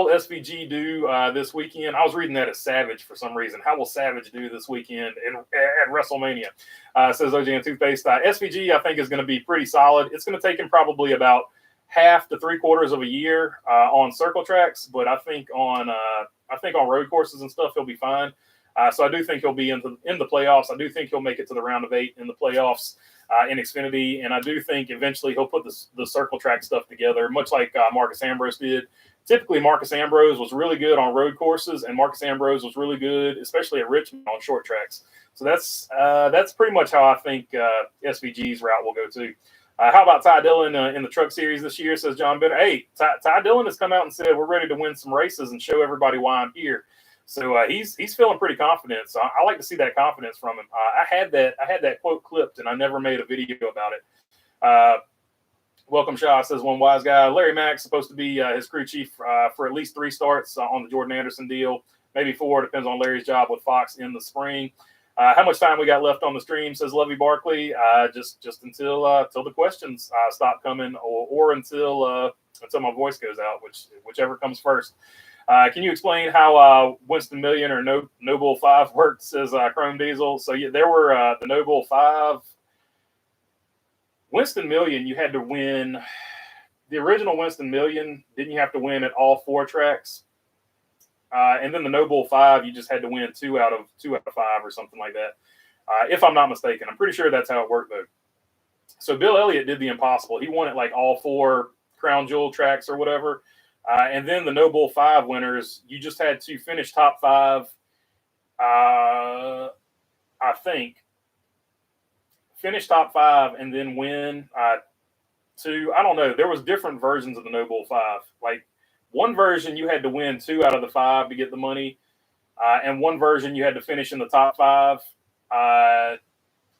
SVG do this weekend? I was reading that as Savage for some reason. How will Savage do this weekend at WrestleMania? Says OJ and Toothpaste. SVG, I think, is going to be pretty solid. It's going to take him probably about half to 3/4 of a year on circle tracks, but I think on road courses and stuff, he'll be fine. So I do think he'll be in the playoffs. I do think he'll make it to the round of 8 in the playoffs in Xfinity, and I do think eventually he'll put the circle track stuff together, much like Marcus Ambrose did. Typically, Marcus Ambrose was really good on road courses, and Marcus Ambrose was really good, especially at Richmond, on short tracks. So that's pretty much how I think SVG's route will go too. How about Ty Dillon in the Truck Series this year, says John Benner. Hey, Ty Dillon has come out and said we're ready to win some races and show everybody why I'm here. So he's feeling pretty confident. So I like to see that confidence from him. I had that quote clipped, and I never made a video about it. Welcome Shaw, says one wise guy. Larry Mack's supposed to be his crew chief for at least 3 starts on the Jordan Anderson deal, maybe 4. Depends on Larry's job with Fox in the spring. How much time we got left on the stream, says Lovey Barkley. Just until the questions stop coming, or until my voice goes out, whichever comes first. Can you explain how Winston Million or Noble 5 worked, says Chrome Diesel? So yeah, there were the Noble 5. Winston Million, you had to win. The original Winston Million, didn't you have to win at all 4 tracks? And then the Noble 5, you just had to win 2 out of 5 or something like that, if I'm not mistaken. I'm pretty sure that's how it worked, though. So Bill Elliott did the impossible. He won at like all 4 Crown Jewel tracks or whatever. And then the No Bull 5 winners, you just had to finish top 5, I think. Finish top 5 and then win 2. I don't know. There was different versions of the No Bull 5. Like one version, you had to win 2 out of the 5 to get the money. And one version, you had to finish in the top 5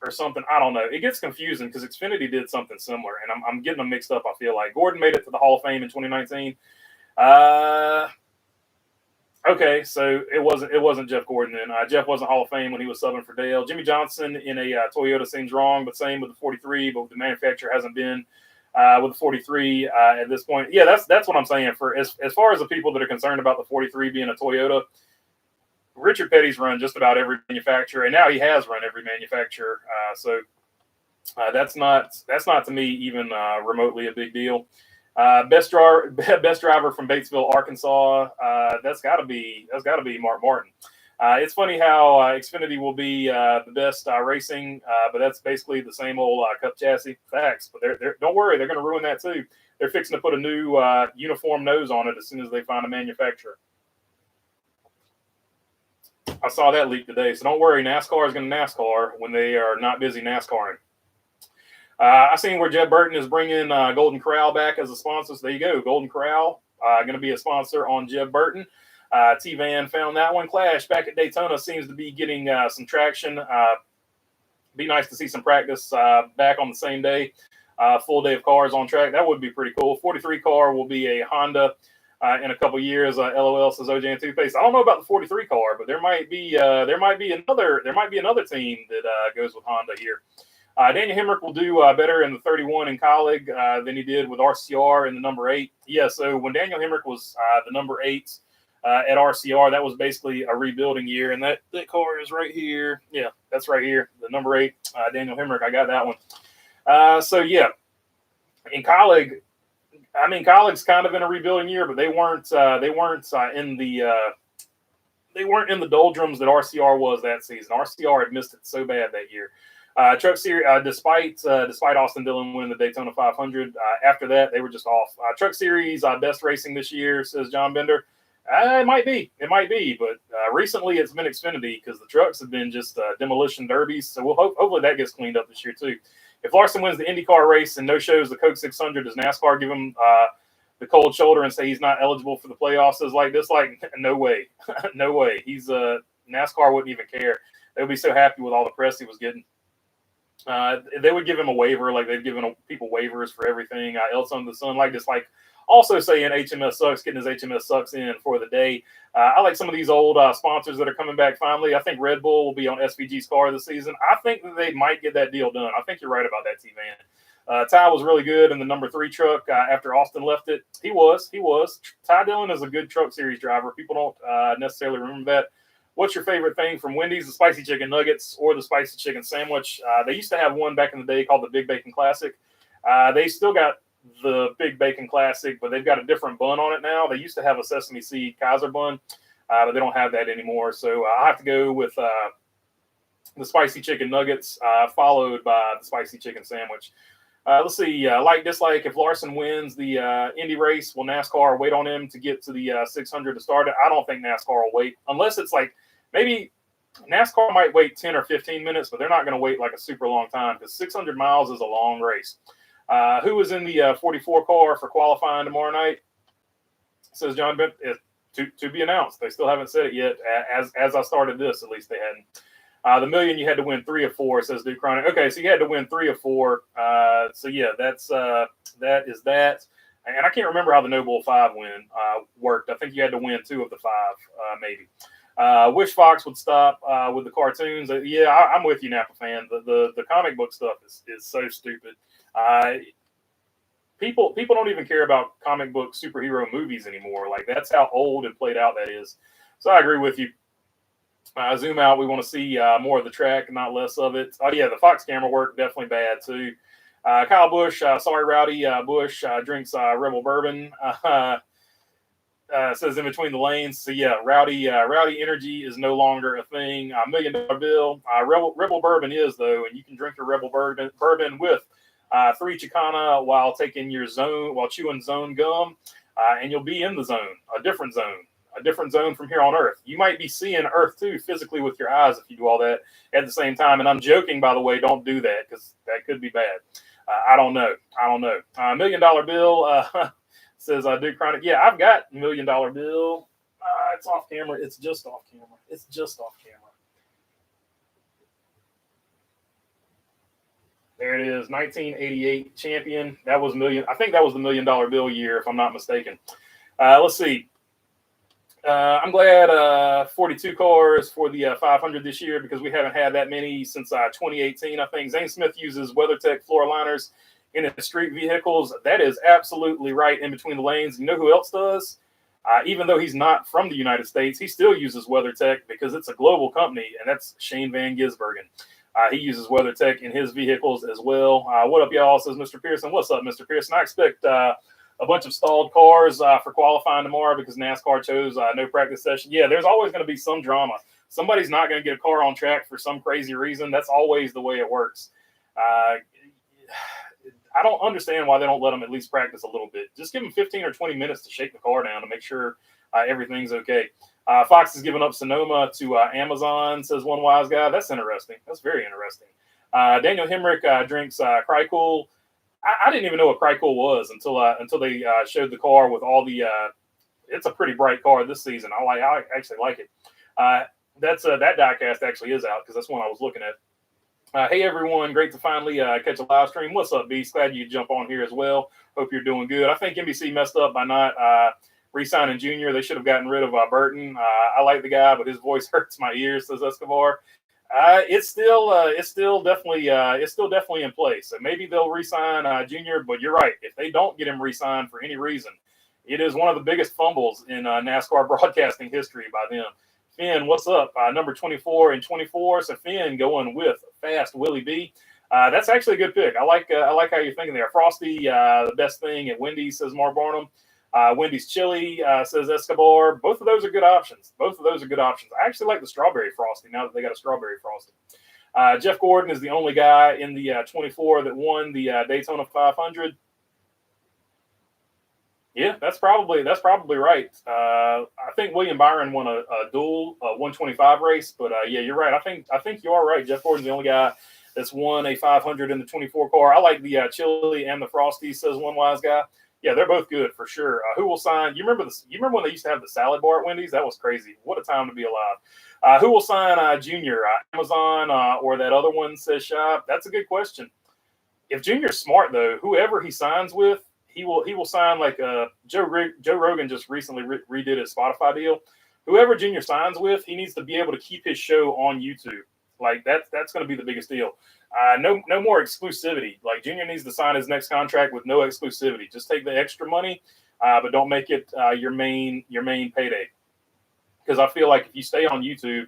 or something. I don't know. It gets confusing because Xfinity did something similar, and I'm getting them mixed up, I feel like. Gordon made it to the Hall of Fame in 2019. Okay, so it wasn't Jeff Gordon then. Jeff wasn't Hall of Fame when he was subbing for Dale. Jimmy Johnson in a Toyota seems wrong, but same with the 43. But the manufacturer hasn't been with the 43 at this point. Yeah, that's what I'm saying. For as far as the people that are concerned about the 43 being a Toyota, Richard Petty's run just about every manufacturer, and now he has run every manufacturer. So that's not to me even remotely a big deal. Best driver from Batesville, Arkansas. That's got to be Mark Martin. It's funny how Xfinity will be the best racing, but that's basically the same old Cup chassis. Facts, but they're don't worry, they're going to ruin that too. They're fixing to put a new uniform nose on it as soon as they find a manufacturer. I saw that leak today, so don't worry. NASCAR is going to NASCAR when they are not busy NASCARing. I seen where Jeb Burton is bringing Golden Corral back as a sponsor. So there you go. Golden Corral going to be a sponsor on Jeb Burton. T-Van found that one. Clash back at Daytona seems to be getting some traction. Be nice to see some practice back on the same day. Full day of cars on track. That would be pretty cool. 43 car will be a Honda in a couple years. LOL says OJ and Two-Face. I don't know about the 43 car, but there might be another team that goes with Honda here. Daniel Hendrick will do better in the 31 in Colleague than he did with RCR in the number 8. Yeah, so when Daniel Hendrick was the number 8 at RCR, that was basically a rebuilding year, and that car is right here. Yeah, that's right here, the number 8, Daniel Hendrick. I got that one. So yeah, in Colleague, I mean, Colleague's kind of in a rebuilding year, but they weren't in the doldrums that RCR was that season. RCR had missed it so bad that year. Truck Series, despite Austin Dillon winning the Daytona 500, after that they were just off. Truck Series best racing this year, says John Bender. It might be, but recently it's been Xfinity because the trucks have been just demolition derbies. So we'll hopefully that gets cleaned up this year too. If Larson wins the IndyCar race and no shows the Coke 600, does NASCAR give him the cold shoulder and say he's not eligible for the playoffs? Says like this, like no way, no way. He's NASCAR wouldn't even care. They would be so happy with all the press he was getting. They would give him a waiver, like they've given people waivers for everything. Else under the sun, like this, like also saying HMS sucks, getting his HMS sucks in for the day. I like some of these old sponsors that are coming back finally. I think Red Bull will be on SVG's car this season. I think that they might get that deal done. I think you're right about that, T-Man. Ty was really good in the number 3 truck after Austin left it. He was. Ty Dillon is a good truck series driver. People don't necessarily remember that. What's your favorite thing from Wendy's, the spicy chicken nuggets or the spicy chicken sandwich? They used to have one back in the day called the Big Bacon Classic. They still got the Big Bacon Classic, but they've got a different bun on it now. They used to have a sesame seed Kaiser bun, but they don't have that anymore. So I have to go with the spicy chicken nuggets, followed by the spicy chicken sandwich. Let's see, like, dislike. If Larson wins the Indy race, will NASCAR wait on him to get to the 600 to start it? I don't think NASCAR will wait, unless it's like maybe NASCAR might wait 10 or 15 minutes, but they're not going to wait like a super long time because 600 miles is a long race. Who is in the 44 car for qualifying tomorrow night? Says John Bent. To be announced. They still haven't said it yet. As I started this, at least they hadn't. The million you had to win 3 of 4, says Duke Chronic. Okay, so you had to win 3 of 4. So yeah, that is that. And I can't remember how the No Bull 5 win worked. I think you had to win 2 of the 5, maybe. Wish Fox would stop with the cartoons. Yeah, I'm with you, Napa fan. The comic book stuff is so stupid. People don't even care about comic book superhero movies anymore. Like, that's how old and played out that is. So I agree with you. Zoom out. We want to see more of the track, not less of it. Oh yeah, the Fox camera work definitely bad too. Kyle Bush, sorry Rowdy. Bush drinks Rebel bourbon. Says in between the lanes. So yeah, Rowdy energy is no longer a thing. $1 million bill. Rebel bourbon is though, and you can drink your Rebel bourbon with 3 Chicana while taking your zone, while chewing zone gum, and you'll be in the zone, a different zone from here on Earth. You might be seeing Earth too physically with your eyes if you do all that at the same time. And I'm joking, by the way. Don't do that because that could be bad. I don't know. $1 million bill says I do chronic. Yeah, I've got $1 million bill. It's off camera. It's just off camera. There it is, 1988 champion. That was million. I think that was the $1 million bill year, if I'm not mistaken. Let's see. I'm glad 42 cars for the 500 this year because we haven't had that many since 2018. I think Zane Smith uses WeatherTech floor liners in his street vehicles. That is absolutely right, in between the lanes. You know who else does? Even though he's not from the United States, he still uses WeatherTech because it's a global company, and that's Shane Van Gisbergen. He uses WeatherTech in his vehicles as well. What up, y'all? Says Mr. Pearson. What's up, Mr. Pearson? I expect a bunch of stalled cars for qualifying tomorrow because NASCAR chose no practice session. Yeah, there's always going to be some drama. Somebody's not going to get a car on track for some crazy reason. That's always the way it works. I don't understand why they don't let them at least practice a little bit. Just give them 15 or 20 minutes to shake the car down to make sure everything's okay. Fox has given up Sonoma to Amazon, says one wise guy. That's interesting. That's very interesting. Daniel Hendrick drinks Krycool. I didn't even know what Krycool was until they showed the car with all the. It's a pretty bright car this season. I actually like it. That diecast actually is out because that's one I was looking at. Hey everyone, great to finally catch a live stream. What's up, Beast? Glad you jump on here as well. Hope you're doing good. I think NBC messed up by not re-signing Junior. They should have gotten rid of Burton. I like the guy, but his voice hurts my ears, says Escobar. It's still definitely in place. So maybe they'll re-sign Junior, but you're right. If they don't get him re-signed for any reason, it is one of the biggest fumbles in NASCAR broadcasting history by them. Finn, what's up? Number 24 and 24. So Finn going with Fast Willie B. That's actually a good pick. I like how you're thinking there. Frosty, the best thing at Wendy's, says Mark Barnum. Wendy's chili, says Escobar. Both of those are good options. I actually like the strawberry frosty now that they got a strawberry frosty. Jeff Gordon is the only guy in the 24 that won the Daytona 500. Yeah, that's probably right. I think William Byron won a dual 125 race, but yeah, you're right. I think you are right. Jeff Gordon's the only guy that's won a 500 in the 24 car. I like the chili and the frosty, says one wise guy. Yeah, they're both good for sure. Who will sign? You remember when they used to have the salad bar at Wendy's? That was crazy. What a time to be alive. Who will sign Junior? Amazon or that other one, says Shop? That's a good question. If Junior's smart though, whoever he signs with, he will sign like Joe Rogan just recently redid his Spotify deal. Whoever Junior signs with, he needs to be able to keep his show on YouTube. Like that's going to be the biggest deal. No more exclusivity. Like Junior needs to sign his next contract with no exclusivity. Just take the extra money, but don't make it your main payday. Because I feel like if you stay on YouTube,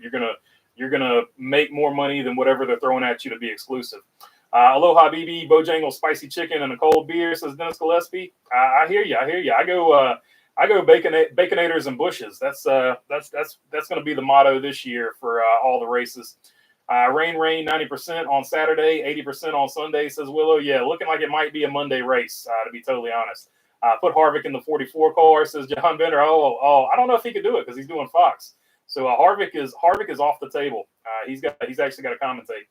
you're gonna make more money than whatever they're throwing at you to be exclusive. Aloha BB, Bojangles spicy chicken and a cold beer, says Dennis Gillespie. I hear you. I go baconators and bushes. That's going to be the motto this year for all the races. Rain 90% on Saturday, 80% on Sunday, says Willow. Yeah, looking like it might be a Monday race, to be totally honest. Put Harvick in the 44 car, says John Bender. Oh, I don't know if he could do it because he's doing Fox. So Harvick is off the table. He's actually got to commentate.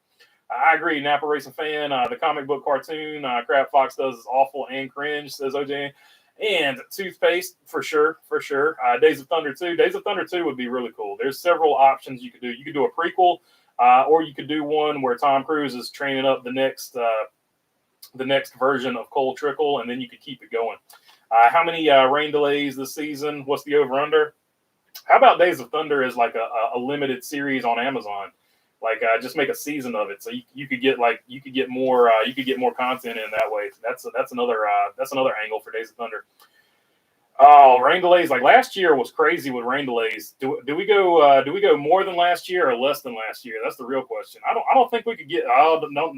I agree, Napa Racing fan. The comic book cartoon crap Fox does is awful and cringe, says OJ. And toothpaste for sure. Days of Thunder 2. Days of Thunder 2 would be really cool. There's several options you could do. You could do a prequel. Or you could do one where Tom Cruise is training up the next version of Cole Trickle, and then you could keep it going. How many rain delays this season? What's the over/under? How about Days of Thunder as like a limited series on Amazon? Like just make a season of it, so you could get more content in that way. That's another angle for Days of Thunder. Oh, rain delays! Like last year was crazy with rain delays. Do we go more than last year or less than last year? That's the real question. I don't think we could get. Oh no,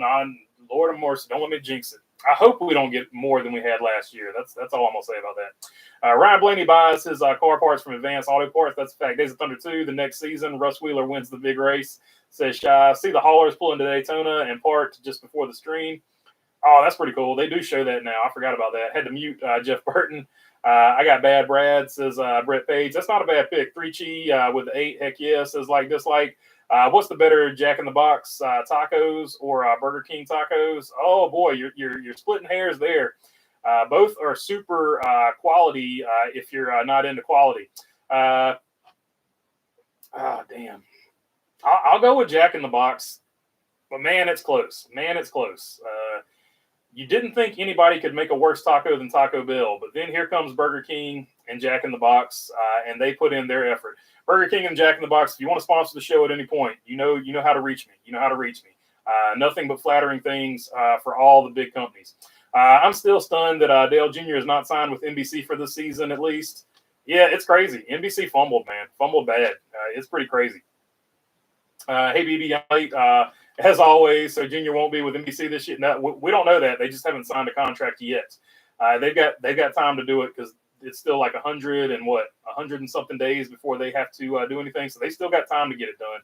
Lord of mercy! Don't let me jinx it. I hope we don't get more than we had last year. That's all I'm gonna say about that. Ryan Blaney buys his car parts from Advanced Auto Parts. That's a fact. Days of Thunder 2 the next season. Russ Wheeler wins the big race. Says Shy. See the haulers pulling to Daytona and parked just before the stream. Oh, that's pretty cool. They do show that now. I forgot about that. Had to mute Jeff Burton. I got Bad Brad, says Brett Page. That's not a bad pick. 3 with the 8. Heck yeah, says like dislike. What's the better, Jack in the Box tacos or Burger King tacos? Oh boy, you're splitting hairs there. Both are super quality if you're not into quality. Oh damn. I'll go with Jack in the Box, but man, it's close. Man, it's close. You didn't think anybody could make a worse taco than Taco Bell, but then here comes Burger King and Jack in the Box, and they put in their effort. Burger King and Jack in the Box, if you want to sponsor the show at any point, you know how to reach me. You know how to reach me. Nothing but flattering things for all the big companies. I'm still stunned that Dale Jr. is not signed with NBC for this season, at least. Yeah, it's crazy. NBC fumbled, man. Fumbled bad. It's pretty crazy. Hey, BB, I'm late. As always, so Junior won't be with NBC this year. No, we don't know that. They just haven't signed a contract yet. They've got time to do it because it's still like 100 and something days before they have to do anything. So they still got time to get it done.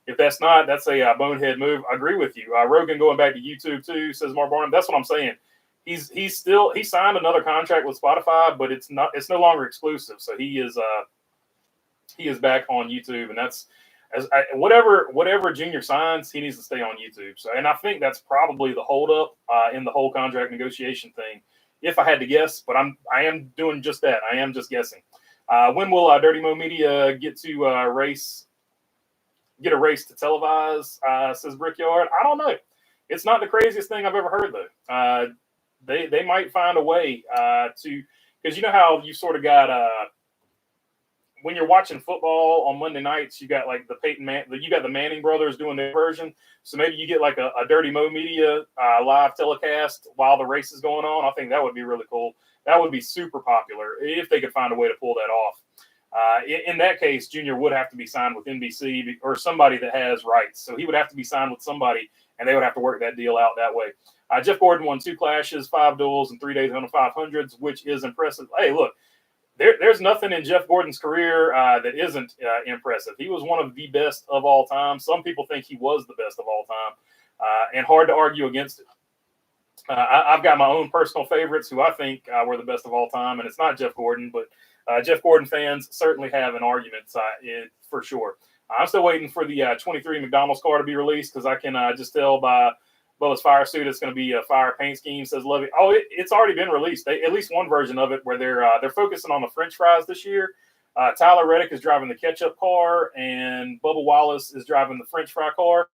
If that's not, that's a bonehead move. I agree with you. Rogan going back to YouTube too, says Mark Barnum. That's what I'm saying. He signed another contract with Spotify, but it's no longer exclusive. So he is back on YouTube, and that's whatever Junior signs, he needs to stay on YouTube. So, and I think that's probably the holdup in the whole contract negotiation thing, if I had to guess. But I am doing just that. I am just guessing. When will Dirty Mo Media get a race to televise? Says Brickyard. I don't know. It's not the craziest thing I've ever heard though. They might find a way to, because you know how you sort of got when you're watching football on Monday nights, you got like you got the Manning brothers doing their version. So maybe you get like a Dirty Mo Media live telecast while the race is going on. I think that would be really cool. That would be super popular if they could find a way to pull that off. In that case, Junior would have to be signed with NBC or somebody that has rights. So he would have to be signed with somebody, and they would have to work that deal out that way. Jeff Gordon won 2 clashes, 5 duels, and 3 days on the 500s, which is impressive. Hey, look. There's nothing in Jeff Gordon's career that isn't impressive. He was one of the best of all time. Some people think he was the best of all time, and hard to argue against it. I've got my own personal favorites who I think were the best of all time, and it's not Jeff Gordon, but Jeff Gordon fans certainly have an argument for sure. I'm still waiting for the 23 McDonald's car to be released because I can just tell by Bubba's fire suit it's going to be a fire paint scheme, says Lovey. Oh, it's already been released. At least one version of it where they're focusing on the French fries this year. Tyler Reddick is driving the ketchup car, and Bubba Wallace is driving the French fry car.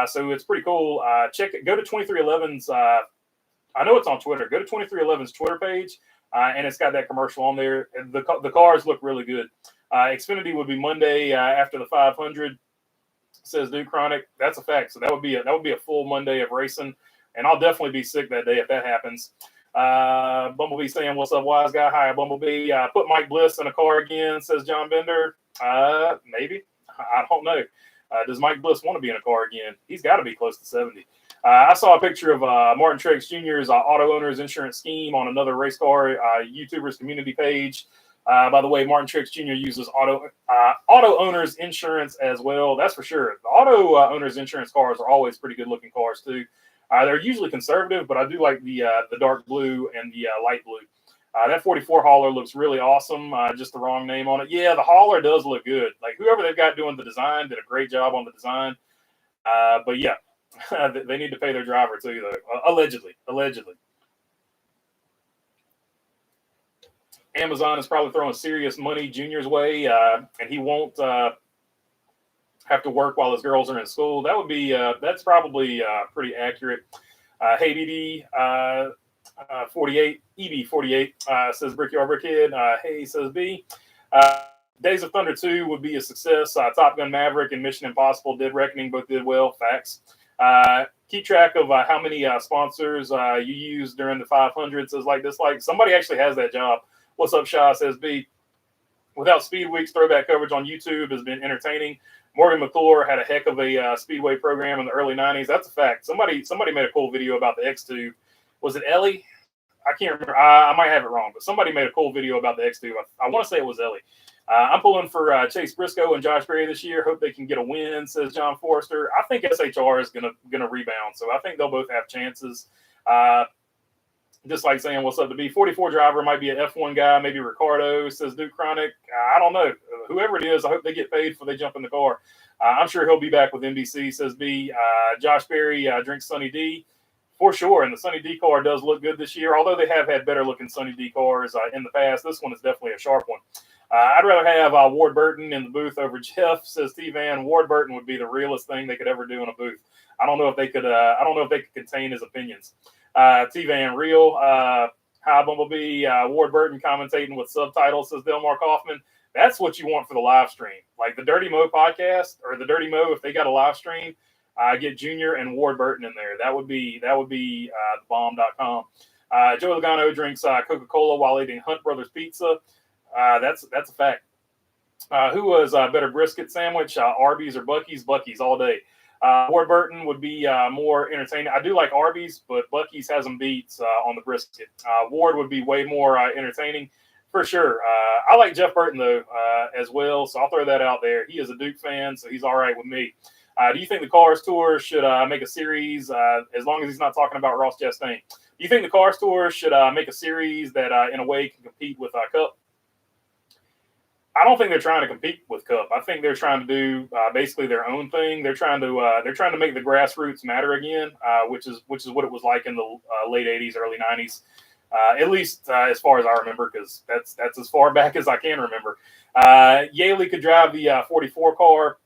So it's pretty cool. Check it. Go to 2311's. I know it's on Twitter. Go to 2311's Twitter page, and it's got that commercial on there. The cars look really good. Xfinity would be Monday after the 500. Says Duke Chronic. That's a fact. So that would be a full Monday of racing, and I'll definitely be sick that day if that happens. Bumblebee saying, "What's up, wise guy?" Hi, Bumblebee. Put Mike Bliss in a car again, says John Bender. Maybe. I don't know. Does Mike Bliss want to be in a car again? He's got to be close to 70. I saw a picture of Martin Truex Jr.'s auto owners insurance scheme on another race car YouTuber's community page. By the way, Martin Truex Jr. uses auto owners insurance as well. That's for sure. The auto owners insurance cars are always pretty good looking cars too. They're usually conservative, but I do like the dark blue and the light blue. That 44 hauler looks really awesome. Just the wrong name on it. Yeah, the hauler does look good. Like whoever they've got doing the design did a great job on the design. But yeah, they need to pay their driver too, though. Allegedly. Amazon is probably throwing serious money Junior's way, and he won't have to work while his girls are in school. That would be that's probably pretty accurate. Hey, BB 48, EB 48 says Brickyard Brickhead. Hey, says B. Days of Thunder 2 would be a success. Top Gun Maverick and Mission Impossible Dead Reckoning both did well. Facts. Keep track of how many sponsors you use during the 500. Says like dislike. Somebody actually has that job. What's up, Shaw? Says B. Without Speed Week's throwback coverage on YouTube has been entertaining. Morgan McClure had a heck of a speedway program in the early 90s. That's a fact. Somebody made a cool video about the X2. Was it Ellie? I can't remember. I might have it wrong, but somebody made a cool video about the X2. I want to say it was Ellie. I'm pulling for Chase Briscoe and Josh Berry this year. Hope they can get a win, says John Forrester. I think SHR is gonna rebound, so I think they'll both have chances. Just like saying what's up to be 44 driver might be an F1 guy, maybe Ricardo, says Duke Chronic. I don't know. Whoever it is, I hope they get paid before they jump in the car. I'm sure he'll be back with NBC, says B. Josh Berry drinks Sunny D. For sure, and the Sunny D car does look good this year, although they have had better-looking Sunny D cars in the past. This one is definitely a sharp one. I'd rather have Ward Burton in the booth over Jeff, says T-Van. Ward Burton would be the realest thing they could ever do in a booth. I don't know if they could. I don't know if they could contain his opinions. T-Van real. Hi, Bumblebee. Ward Burton commentating with subtitles, says Delmar Kaufman. That's what you want for the live stream. Like the Dirty Mo podcast or the Dirty Mo, if they got a live stream, get Junior and Ward Burton in there. That would be thebomb.com. Joey Logano drinks Coca-Cola while eating Hunt Brothers pizza. That's a fact. Who was better brisket sandwich, Arby's or Buc-ee's? Buc-ee's all day. Ward Burton would be more entertaining. I do like Arby's, but Buc-ee's has them beats on the brisket. Ward would be way more entertaining for sure. I like Jeff Burton though as well, so I'll throw that out there. He is a Duke fan, so he's all right with me. Do you think the Cars Tour should make a series, as long as he's not talking about Ross Chastain? Do you think the Cars Tour should make a series that in a way can compete with Cup? I don't think they're trying to compete with Cup. I think they're trying to do basically their own thing. They're trying to make the grassroots matter again, which is what it was like in the late '80s, early '90s, at least as far as I remember, because that's as far back as I can remember. Yaley could drive the 44 car.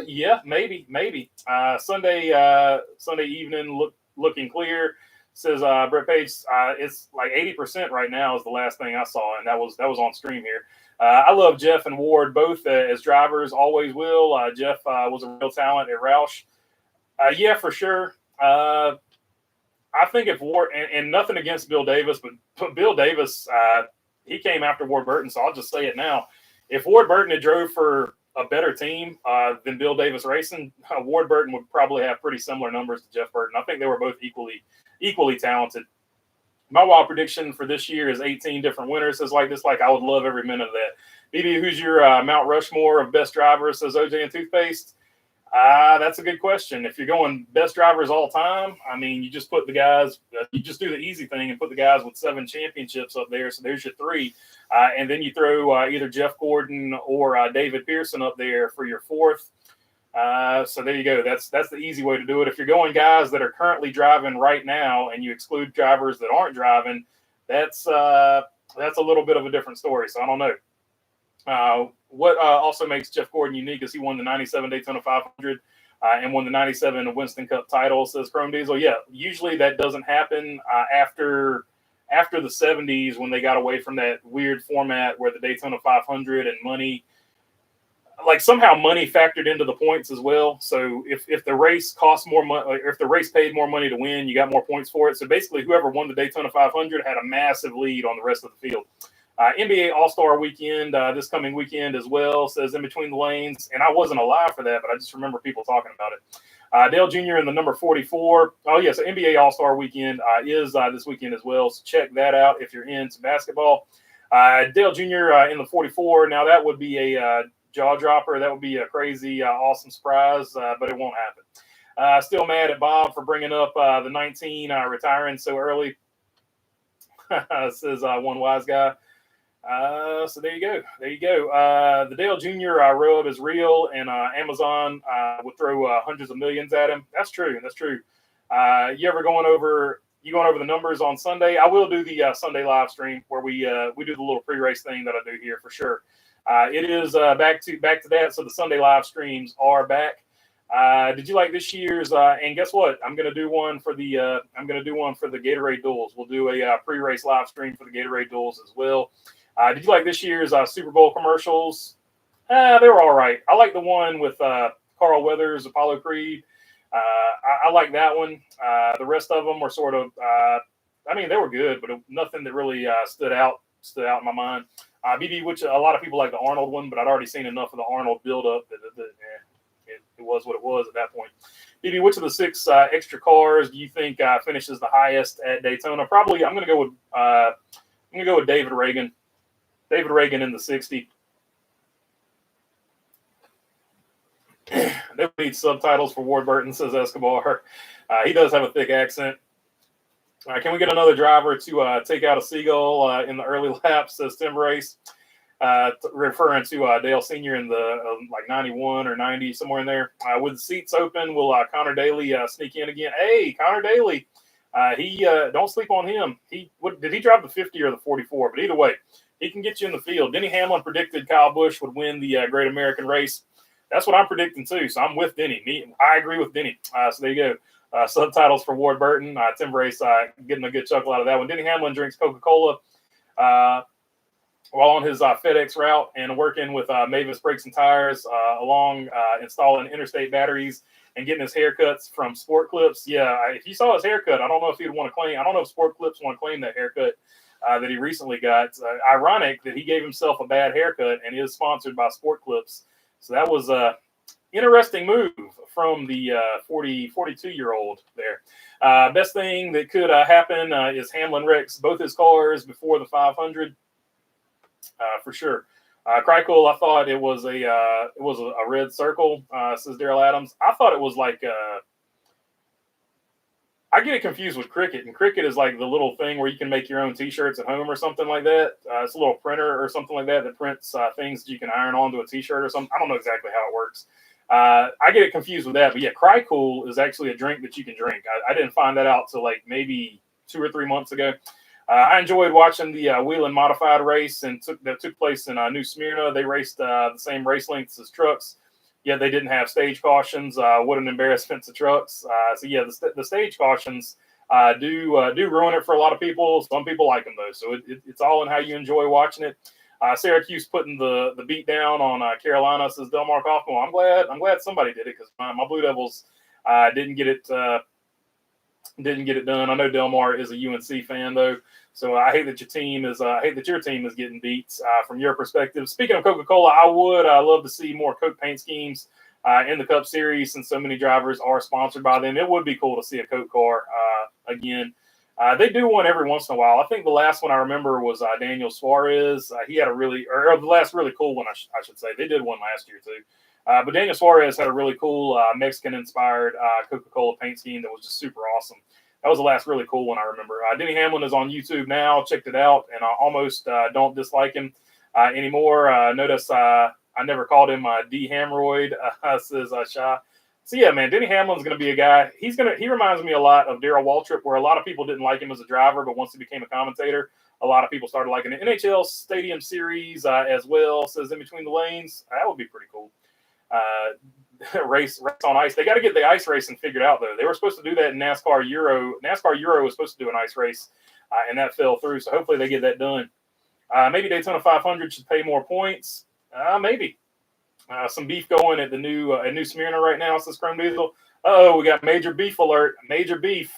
Yeah, maybe. Sunday evening looking clear, says Brett Page. It's like 80% right now is the last thing I saw, and that was on stream here. I love Jeff and Ward both as drivers, always will. Jeff was a real talent at Roush. Yeah, for sure. I think if Ward, and nothing against Bill Davis, but Bill Davis, he came after Ward Burton, so I'll just say it now. If Ward Burton had drove for a better team than Bill Davis Racing, Ward Burton would probably have pretty similar numbers to Jeff Burton. I think they were both equally talented. My wild prediction for this year is 18 different winners. Says like I would love every minute of that. BB, who's your Mount Rushmore of best drivers? Says OJ and Toothpaste. That's a good question. If you're going best drivers all time, I mean, you just put the guys, you just do the easy thing and put the guys with 7 championships up there. So there's your 3. And then you throw either Jeff Gordon or David Pearson up there for your 4th. So there you go. That's the easy way to do it. If you're going guys that are currently driving right now and you exclude drivers that aren't driving, that's a little bit of a different story. So I don't know. What also makes Jeff Gordon unique is he won the 97 Daytona 500 and won the 97 Winston Cup title, says Chrome Diesel. Yeah, usually that doesn't happen after the 70s when they got away from that weird format where the Daytona 500 and money, like somehow money factored into the points as well. So if the race cost more money, if the race paid more money to win, you got more points for it. So basically whoever won the Daytona 500 had a massive lead on the rest of the field. NBA All-Star Weekend this coming weekend as well, says In Between the Lanes. And I wasn't alive for that, but I just remember people talking about it. Dale Jr. in the number 44. Oh, yeah, so NBA All-Star Weekend is this weekend as well. So check that out if you're into basketball. Dale Jr. In the 44. Now, that would be a jaw dropper. That would be a crazy, awesome surprise, but it won't happen. Still mad at Bob for bringing up the 19 retiring so early, says one wise guy. So there you go. The Dale Jr. rub is real, and Amazon would throw hundreds of millions at him. That's true. You ever going over the numbers on Sunday? I will do the Sunday live stream where we do the little pre-race thing that I do here for sure. It is back to that. So the Sunday live streams are back. Did you like this year's? And guess what? I'm gonna do one for the Gatorade Duels. We'll do a pre-race live stream for the Gatorade Duels as well. Did you like this year's Super Bowl commercials? They were all right. I like the one with Carl Weathers, Apollo Creed. I like that one. The rest of them were sort of, they were good, but nothing that really stood out in my mind. BB, which a lot of people like the Arnold one, but I'd already seen enough of the Arnold build-up that it was what it was at that point. BB, which of the 6 extra cars do you think finishes the highest at Daytona? Probably, I'm going to go with David Reagan. David Reagan in the 60. That They need subtitles for Ward Burton, says Escobar. He does have a thick accent. Can we get another driver to take out a seagull in the early laps, says Tim Race, referring to Dale Sr. in the like 91 or 90, somewhere in there. With the seats open, will Connor Daly sneak in again? Hey, Connor Daly. He don't sleep on him. Did he drive the 50 or the 44? But either way, he can get you in the field. Denny Hamlin predicted Kyle Busch would win the Great American Race. That's what I'm predicting too. So I'm with Denny. I agree with Denny. So there you go. Subtitles for Ward Burton. Tim Race getting a good chuckle out of that one. Denny Hamlin drinks Coca-Cola while on his FedEx route and working with Mavis Brakes and Tires along installing interstate batteries and getting his haircuts from Sport Clips. Yeah, if you saw his haircut, I don't know if he'd want to claim. I don't know if Sport Clips want to claim that haircut that he recently got. Ironic that he gave himself a bad haircut and is sponsored by Sport Clips. So that was a interesting move from the 42-year-old there. Best thing that could happen is Hamlin wrecks both his cars before the 500 for sure. Kreikel, I thought it was a red circle, says Daryl Adams. I thought it was like I get it confused with Cricket, and Cricket is like the little thing where you can make your own T-shirts at home or something like that. It's a little printer or something like that prints things that you can iron onto a T-shirt or something. I don't know exactly how it works. I get it confused with that, but yeah, Kreikel is actually a drink that you can drink. I didn't find that out till like maybe 2 or 3 months ago. I enjoyed watching the Whelen Modified race that took place in New Smyrna. They raced the same race lengths as trucks, yet they didn't have stage cautions. What an embarrassment to trucks. So yeah, the stage cautions do ruin it for a lot of people. Some people like them though, so it's all in how you enjoy watching it. Syracuse putting the beat down on Carolina, says Delmar Kaufman. Well, I'm glad somebody did it because my Blue Devils didn't get it done. I know Delmar is a UNC fan though, so I hate that your team is getting beat from your perspective. Speaking of Coca-Cola, I would love to see more Coke paint schemes in the Cup Series, since so many drivers are sponsored by them. It would be cool to see a Coke car again. They do one every once in a while. I think the last one I remember was Daniel Suarez. He had the last really cool one, I should say. They did one last year too. But Daniel Suarez had a really cool Mexican-inspired Coca-Cola paint scheme that was just super awesome. That was the last really cool one I remember. Denny Hamlin is on YouTube now. Checked it out, and I almost don't dislike him anymore. Notice I never called him D Hamroid, says Shah. So yeah, man, Denny Hamlin's going to be a guy. He reminds me a lot of Darrell Waltrip, where a lot of people didn't like him as a driver, but once he became a commentator, a lot of people started liking it. NHL Stadium Series as well, says In Between the Lanes. That would be pretty cool. Race on ice. They got to get the ice racing figured out though. They were supposed to do that in NASCAR Euro. NASCAR Euro was supposed to do an ice race, and that fell through. So hopefully they get that done. Maybe Daytona 500 should pay more points. Maybe some beef going at the New Smyrna right now, says Chrome Diesel. Oh, we got major beef alert. Major beef.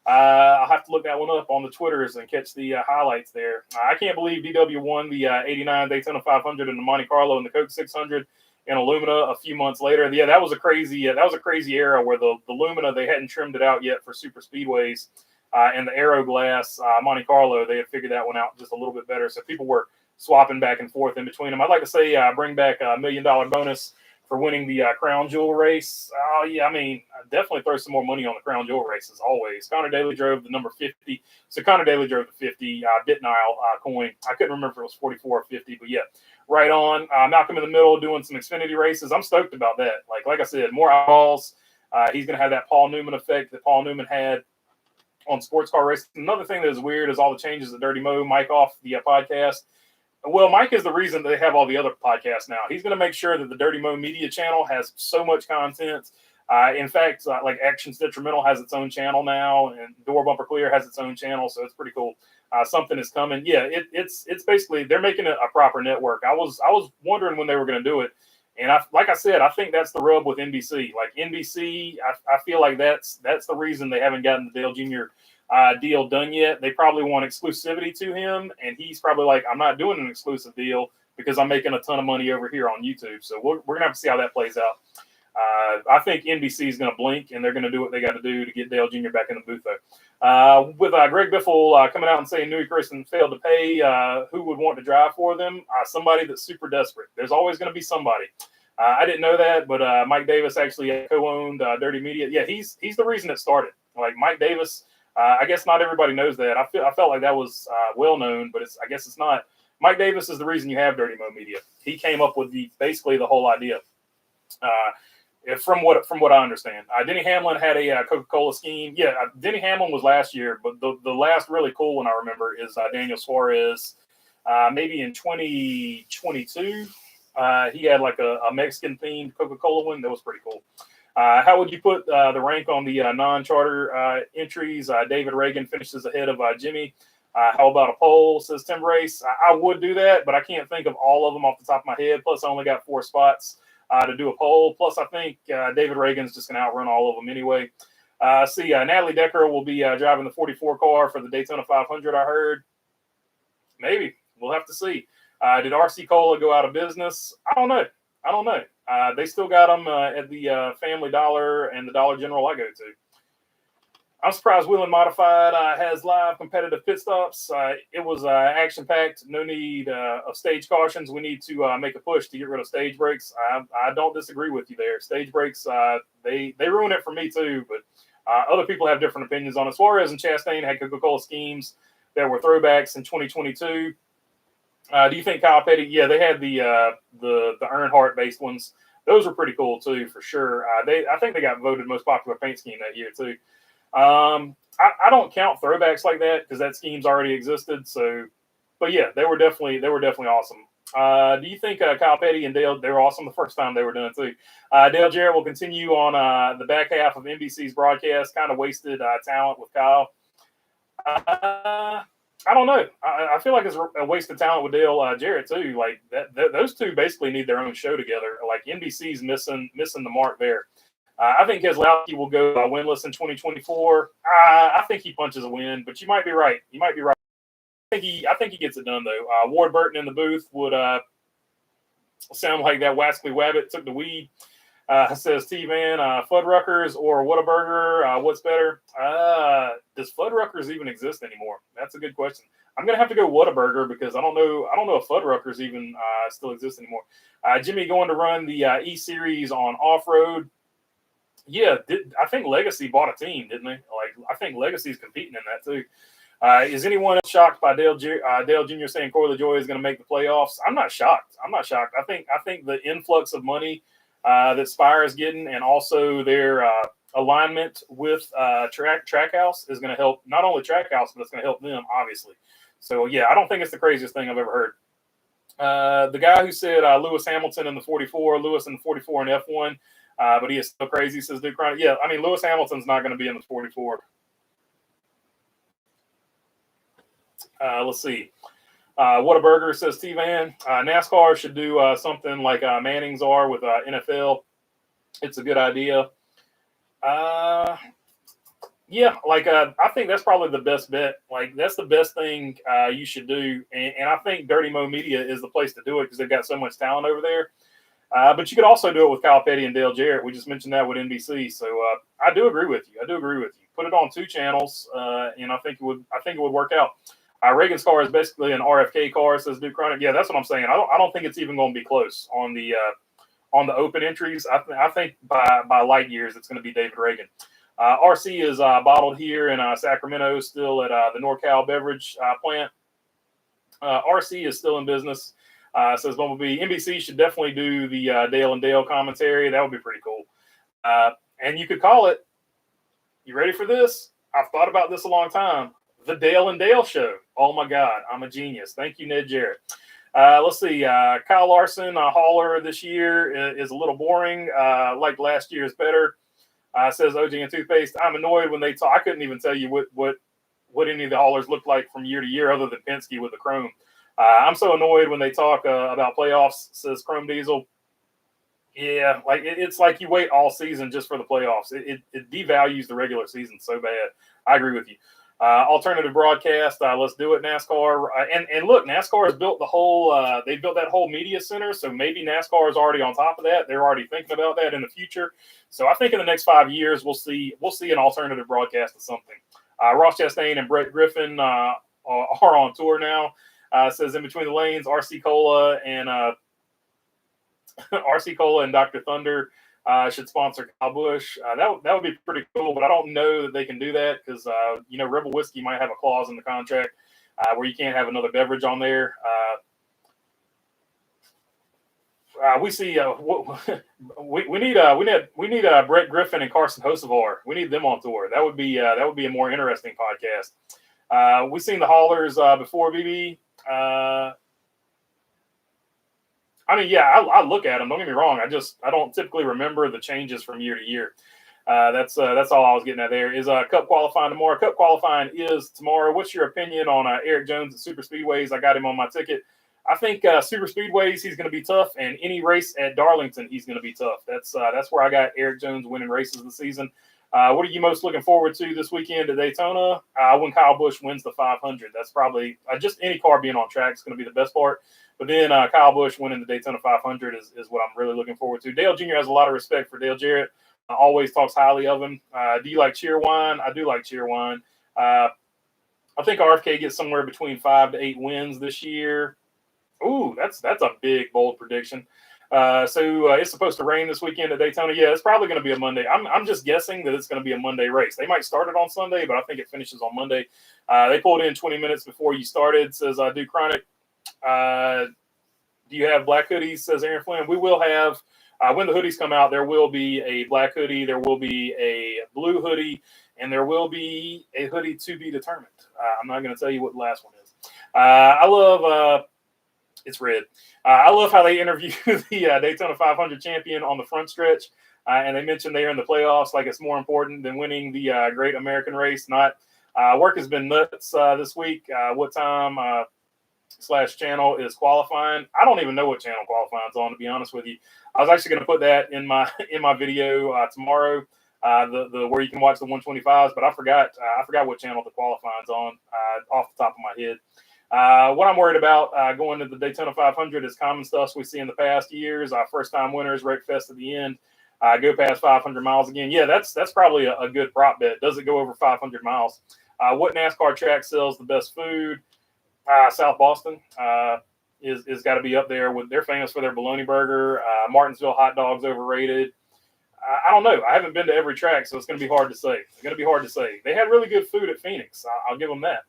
I'll have to look that one up on the Twitters and catch the highlights there. I can't believe DW won the 89 Daytona 500 and the Monte Carlo and the Coke 600 in Lumina a few months later. Yeah, that was a crazy era where the Lumina, they hadn't trimmed it out yet for super speedways, and the Aero Glass Monte Carlo, they had figured that one out just a little bit better. So people were swapping back and forth in between them. I'd like to say bring back a $1 million bonus for winning the Crown Jewel race. Oh yeah, I mean, definitely throw some more money on the Crown Jewel race as always. Connor Daly drove the number 50. So Connor Daly drove the 50 Bitnile coin. I couldn't remember if it was 44 or 50, but yeah. Right on. Malcolm in the middle doing some Xfinity races. I'm stoked about that. Like I said, more eyeballs. He's going to have that Paul Newman effect that Paul Newman had on sports car racing. Another thing that is weird is all the changes to Dirty Mo, Mike off the podcast. Well, Mike is the reason they have all the other podcasts now. He's going to make sure that the Dirty Mo Media channel has so much content. In fact, like Actions Detrimental has its own channel now, and Door Bumper Clear has its own channel, so it's pretty cool. Something is coming. Yeah, it's basically they're making it a proper network. I was wondering when they were going to do it, and like I said, I think that's the rub with NBC. Like NBC, I feel like that's the reason they haven't gotten the Dale Jr. Deal done yet. They probably want exclusivity to him, and he's probably like, I'm not doing an exclusive deal because I'm making a ton of money over here on YouTube. So we're gonna have to see how that plays out. I think NBC is going to blink, and they're going to do what they got to do to get Dale Jr. back in the booth, though. With Greg Biffle coming out and saying Newey Christian failed to pay, who would want to drive for them? Somebody that's super desperate. There's always going to be somebody. I didn't know that, but Mike Davis actually co-owned Dirty Media. Yeah, he's the reason it started. Like Mike Davis, I guess not everybody knows that. I felt like that was well known, but I guess it's not. Mike Davis is the reason you have Dirty Mo Media. He came up with basically the whole idea. From what I understand, Denny Hamlin had a Coca-Cola scheme. Yeah, Denny Hamlin was last year, but the last really cool one I remember is Daniel Suarez. Maybe in 2022. He had like a Mexican themed Coca-Cola one that was pretty cool. How would you put the rank on the non-charter entries? David Reagan finishes ahead of Jimmy. How about a poll, says Tim Race? I would do that, but I can't think of all of them off the top of my head. Plus, I only got 4 spots to do a poll. Plus, I think David Reagan's just going to outrun all of them anyway. Natalie Decker will be driving the 44 car for the Daytona 500, I heard. Maybe. We'll have to see. Did RC Cola go out of business? I don't know. They still got them at the Family Dollar and the Dollar General I go to. I'm surprised Whelen Modified has live competitive pit stops. It was action-packed. No need of stage cautions. We need to make a push to get rid of stage brakes. I don't disagree with you there. Stage brakes, they ruin it for me too, but other people have different opinions on it. Suarez and Chastain had Coca-Cola schemes that were throwbacks in 2022. Do you think Kyle Petty? Yeah, they had the Earnhardt based ones. Those were pretty cool too, for sure. I think they got voted most popular paint scheme that year too. I don't count throwbacks like that because that scheme's already existed. So, but yeah, they were definitely awesome. Do you think Kyle Petty and Dale, they were awesome the first time they were done too? Dale Jarrett will continue on the back half of NBC's broadcast. Kind of wasted talent with Kyle. I don't know. I feel like it's a waste of talent with Dale Jarrett too. Like those two basically need their own show together. Like NBC's missing the mark there. I think Keselowski will go winless in 2024. I think he punches a win, but you might be right. I think he gets it done though. Ward Burton in the booth would sound like that Wascally Wabbit took the weed. Says T-Man, Fuddruckers or Whataburger, what's better? Does Fuddruckers even exist anymore? That's a good question. I'm gonna have to go Whataburger because I don't know if Fuddruckers even still exist anymore. Jimmy going to run the E-Series on off-road. Yeah, I think Legacy bought a team, didn't they? Like I think Legacy's competing in that too. Is anyone else shocked by Dale Jr. saying Corey LaJoie is going to make the playoffs? I'm not shocked. I think the influx of money that Spire is getting, and also their alignment with Trackhouse is going to help not only Trackhouse, but it's going to help them, obviously. So, yeah, I don't think it's the craziest thing I've ever heard. The guy who said Lewis Hamilton in the 44, Lewis in the 44 in F1, but he is still crazy, says Duke Ryan. Yeah, I mean, Lewis Hamilton's not going to be in the 44. Let's see. Whataburger, says T-Van. NASCAR should do something like Manning's are with NFL. It's a good idea. Yeah, like I think that's probably the best bet. Like that's the best thing you should do. And I think Dirty Mo Media is the place to do it because they've got so much talent over there. But you could also do it with Kyle Petty and Dale Jarrett. We just mentioned that with NBC. So I do agree with you. Put it on 2 channels, and I think it would work out. Reagan's car is basically an RFK car, says Duke Chronic. Yeah, that's what I'm saying. I don't think it's even going to be close on the open entries. I think by light years it's going to be David Reagan. RC is bottled here in Sacramento, still at the NorCal beverage plant. RC is still in business, says Bumblebee. NBC should definitely do the Dale and Dale commentary. That would be pretty cool. And you could call it, you ready for this? I've thought about this a long time. The Dale and Dale Show. Oh my God, I'm a genius. Thank you, Ned Jarrett. Let's see. Kyle Larson, hauler this year is a little boring. Like last year's better. Says OJ and Toothpaste. I'm annoyed when they talk. I couldn't even tell you what any of the haulers look like from year to year, other than Penske with the Chrome. I'm so annoyed when they talk about playoffs. Says Chrome Diesel. Yeah, like it's like you wait all season just for the playoffs. It devalues the regular season so bad. I agree with you. Alternative broadcast. Let's do it, NASCAR. And look, NASCAR has built they built that whole media center. So maybe NASCAR is already on top of that. They're already thinking about that in the future. So I think in the next 5 years, we'll see an alternative broadcast of something. Ross Chastain and Brett Griffin are on tour now. Says in between the lanes, RC Cola and RC Cola and Dr. Thunder should sponsor Kyle Busch. That would be pretty cool, but I don't know that they can do that because Rebel Whiskey might have a clause in the contract where you can't have another beverage on there. We see we need Brett Griffin and Carson Hocevar. We need them on tour. That would be a more interesting podcast. We've seen the haulers before, BB. I look at them. Don't get me wrong. I don't typically remember the changes from year to year. That's all I was getting at there. Is Cup qualifying tomorrow? Cup qualifying is tomorrow. What's your opinion on Eric Jones at Super Speedways? I got him on my ticket. I think Super Speedways, he's going to be tough, and any race at Darlington, he's going to be tough. That's where I got Eric Jones winning races this season. What are you most looking forward to this weekend at Daytona? When Kyle Busch wins the 500. That's probably just any car being on track is going to be the best part. But then Kyle Busch winning the Daytona 500 is what I'm really looking forward to. Dale Jr. has a lot of respect for Dale Jarrett. Always talks highly of him. Do you like Cheerwine? I do like Cheerwine. I think RFK gets somewhere between 5 to 8 wins this year. Ooh, that's a big, bold prediction. So it's supposed to rain this weekend at Daytona. Yeah, it's probably going to be a Monday. I'm just guessing that it's going to be a Monday race. They might start it on Sunday, but I think it finishes on Monday. They pulled in 20 minutes before you started, says Do Chronic. Do you have black hoodies, says Aaron Flynn. We will have, when the hoodies come out, there will be a black hoodie, there will be a blue hoodie, and there will be a hoodie to be determined. I'm not going to tell you what the last one is. I love... It's red. I love how they interview the Daytona 500 champion on the front stretch, and they mentioned they're in the playoffs like it's more important than winning the Great American Race. Work has been nuts this week. What time / channel is qualifying? I don't even know what channel qualifying's on, to be honest with you. I was actually going to put that in my video tomorrow, the where you can watch the 125s, but I forgot what channel the qualifying's on off the top of my head. What I'm worried about going to the Daytona 500 is common stuff we see in the past years. First-time winners, wreck fest at the end, go past 500 miles again. Yeah, that's probably a good prop bet. Does it go over 500 miles? What NASCAR track sells the best food? South Boston is got to be up there. They're famous for their bologna burger. Martinsville hot dogs overrated. I don't know. I haven't been to every track, so it's going to be hard to say. They had really good food at Phoenix. I'll give them that.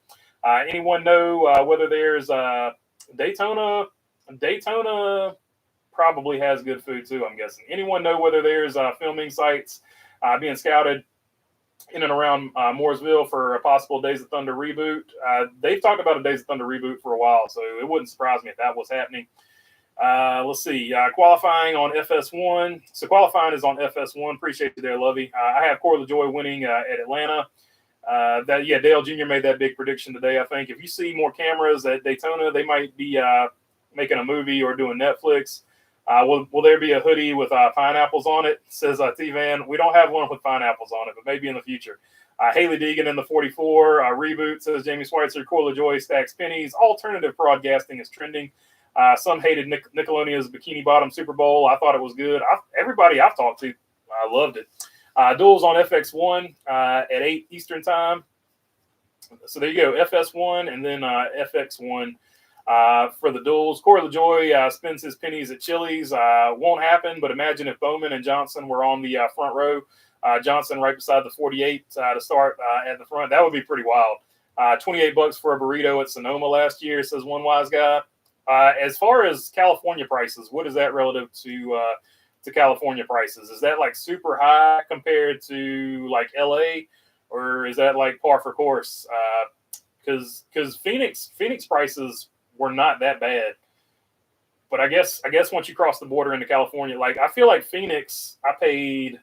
Anyone know whether there's Daytona? Daytona probably has good food too, I'm guessing. Anyone know whether there's filming sites being scouted in and around Mooresville for a possible Days of Thunder reboot? They've talked about a Days of Thunder reboot for a while, so it wouldn't surprise me if that was happening. Let's see. Qualifying on FS1. So qualifying is on FS1. Appreciate you there, Lovey. I have Corey LaJoy winning at Atlanta. Dale Jr. made that big prediction today. I think if you see more cameras at Daytona, they might be making a movie or doing Netflix. Will there be a hoodie with pineapples on it? Says T-Van. We don't have one with pineapples on it, but maybe in the future. Haley Deegan in the 44 reboot, says Jamie Schweitzer. Corey LaJoy stacks pennies. Alternative broadcasting is trending. Some hated Nickelodeon's Bikini Bottom Super Bowl. I thought it was good. Everybody I've talked to loved it. Duels on FX1 at 8 Eastern time. So there you go, FS1 and then FX1 for the duels. Corey LaJoy spends his pennies at Chili's. Won't happen, but imagine if Bowman and Johnson were on the front row. Johnson right beside the 48 to start at the front. That would be pretty wild. $28 for a burrito at Sonoma last year, says one wise guy. As far as California prices, what is that relative to California prices? Is that like super high compared to like LA, or is that like par for course? Because Phoenix prices were not that bad, but I guess once you cross the border into California, like I feel like Phoenix, I paid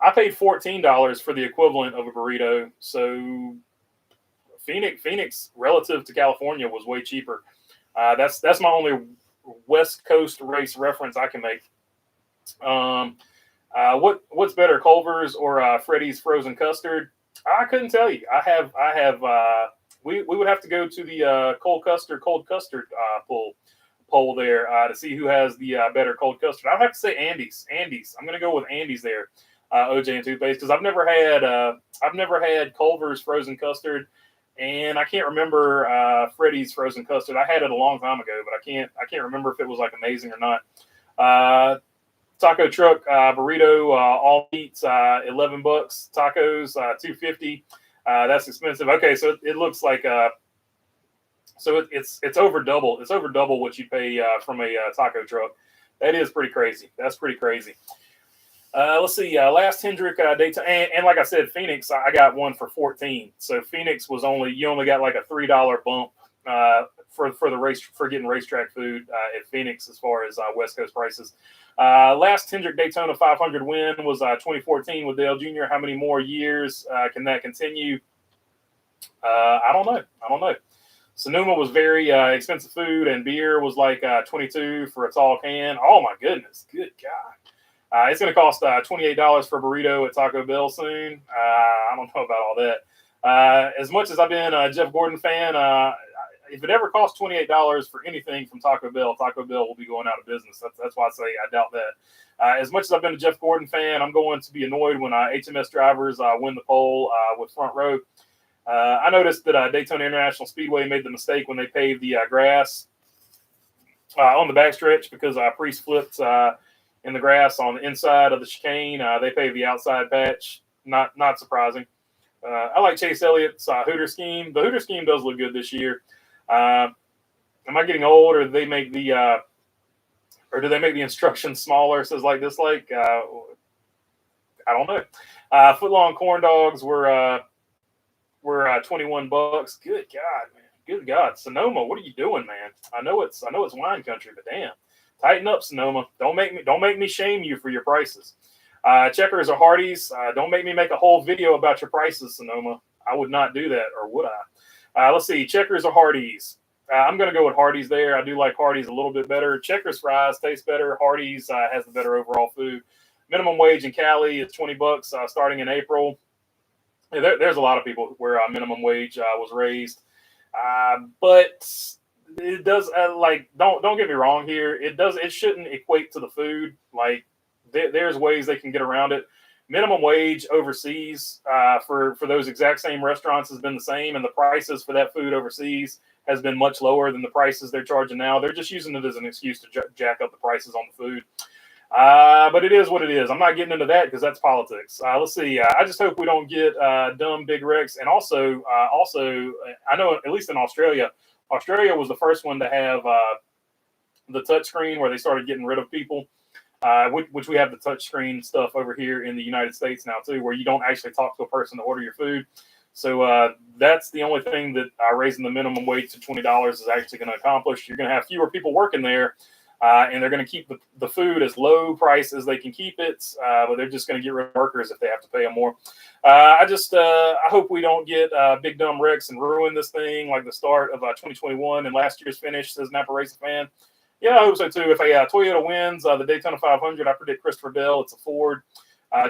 $14 for the equivalent of a burrito. So Phoenix relative to California was way cheaper. That's my only West Coast race reference I can make. What's better, Culver's or Freddy's frozen custard? I couldn't tell you. We would have to go to the cold custard poll there to see who has the better cold custard. I'd have to say Andy's. I'm going to go with Andy's there, OJ and toothpaste, because I've never had Culver's frozen custard, and I can't remember Freddy's frozen custard. I had it a long time ago, but I can't remember if it was like amazing or not. Taco truck burrito, all meats, $11. Tacos, $2.50. That's expensive. Okay, so it looks like so it's over double. It's over double what you pay from a taco truck. That is pretty crazy. That's pretty crazy. Let's see. Last Hendrick Daytona, and like I said, Phoenix. I got one for 14. So Phoenix was you only got like a $3 bump for the race for getting racetrack food at Phoenix as far as West Coast prices. Last Hendrick Daytona 500 win was 2014 with Dale Jr. How many more years can that continue? I don't know. Sonoma was very expensive food, and beer was like $22 for a tall can. Oh my goodness, good God! It's going to cost $28 for a burrito at Taco Bell soon. I don't know about all that. As much as I've been a Jeff Gordon fan, if it ever costs $28 for anything from Taco Bell will be going out of business. That's why I say I doubt that. As much as I've been a Jeff Gordon fan, I'm going to be annoyed when HMS drivers win the pole with front row. I noticed that Daytona International Speedway made the mistake when they paved the grass on the backstretch because Priest flipped in the grass on the inside of the chicane. They paved the outside patch. Not surprising. I like Chase Elliott's Hooter scheme. The Hooter scheme does look good this year. Am I getting old, or do they make the instructions smaller? Says like this, like I don't know. Footlong corn dogs were $21. Good God, man. Good God, Sonoma, what are you doing, man? I know it's wine country, but damn, tighten up, Sonoma. Don't make me shame you for your prices. Checkers or Hardee's. Don't make me make a whole video about your prices, Sonoma. I would not do that, or would I? Let's see, Checkers or Hardee's. I'm going to go with Hardee's there. I do like Hardee's a little bit better. Checkers fries taste better. Hardee's has the better overall food. Minimum wage in Cali is $20 starting in April. There's a lot of people where minimum wage was raised, but it does don't get me wrong here. It shouldn't equate to the food. Like there's ways they can get around it. Minimum wage overseas for those exact same restaurants has been the same, and the prices for that food overseas has been much lower than the prices they're charging now. They're just using it as an excuse to jack up the prices on the food. But it is what it is. I'm not getting into that because that's politics. Let's see. I just hope we don't get dumb big wrecks. And also, I know at least in Australia was the first one to have the touchscreen where they started getting rid of people. Which we have the touchscreen stuff over here in the United States now too, where you don't actually talk to a person to order your food. So that's the only thing that raising the minimum wage to $20 is actually going to accomplish. You're going to have fewer people working there. And they're going to keep the food as low price as they can keep it, but they're just going to get rid of workers if they have to pay them more. I hope we don't get big dumb wrecks and ruin this thing like the start of 2021 and last year's finish, says Napa Racing Fan. Yeah, I hope so too. If a Toyota wins the Daytona 500, I predict Christopher Bell. It's a Ford.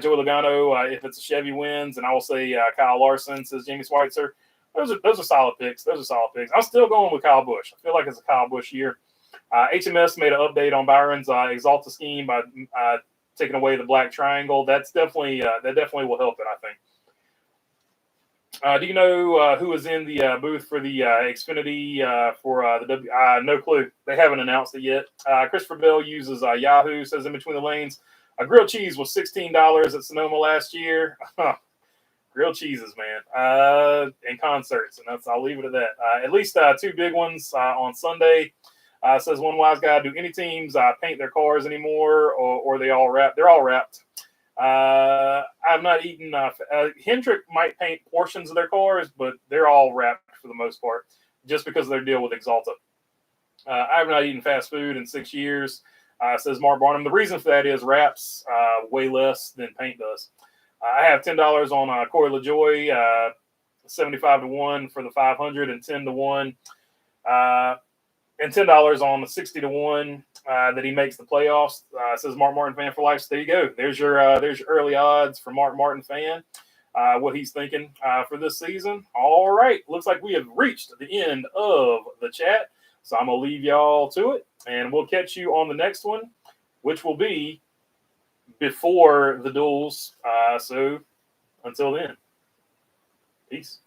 Joey Logano, if it's a Chevy, wins, and I will say Kyle Larson, says Jamie Schweitzer. Those are solid picks. I'm still going with Kyle Busch. I feel like it's a Kyle Busch year. HMS made an update on Byron's Exalta scheme by taking away the black triangle. That definitely will help it, I think. Do you know who was in the booth for the Xfinity for the W? No clue. They haven't announced it yet. Christopher Bell uses Yahoo, says in between the lanes. Grilled cheese was $16 at Sonoma last year. Grilled cheeses, man, and concerts, and I'll leave it at that. At least two big ones on Sunday. Says one wise guy, do any teams paint their cars anymore, or are they all wrapped? They're all wrapped. I've not eaten. Hendrick might paint portions of their cars, but they're all wrapped for the most part, just because of their deal with Exalta. I have not eaten fast food in 6 years, says Mark Barnum. The reason for that is wraps way less than paint does. I have $10 on Corey LaJoy, 75 to 1 for the 500 and 10 to 1. And $10 on the 60 to 1 that he makes the playoffs. Says Mark Martin fan for life. So there you go. There's your early odds for Mark Martin fan. What he's thinking for this season. All right, looks like we have reached the end of the chat. So I'm gonna leave y'all to it, and we'll catch you on the next one, which will be before the duels. So until then, peace.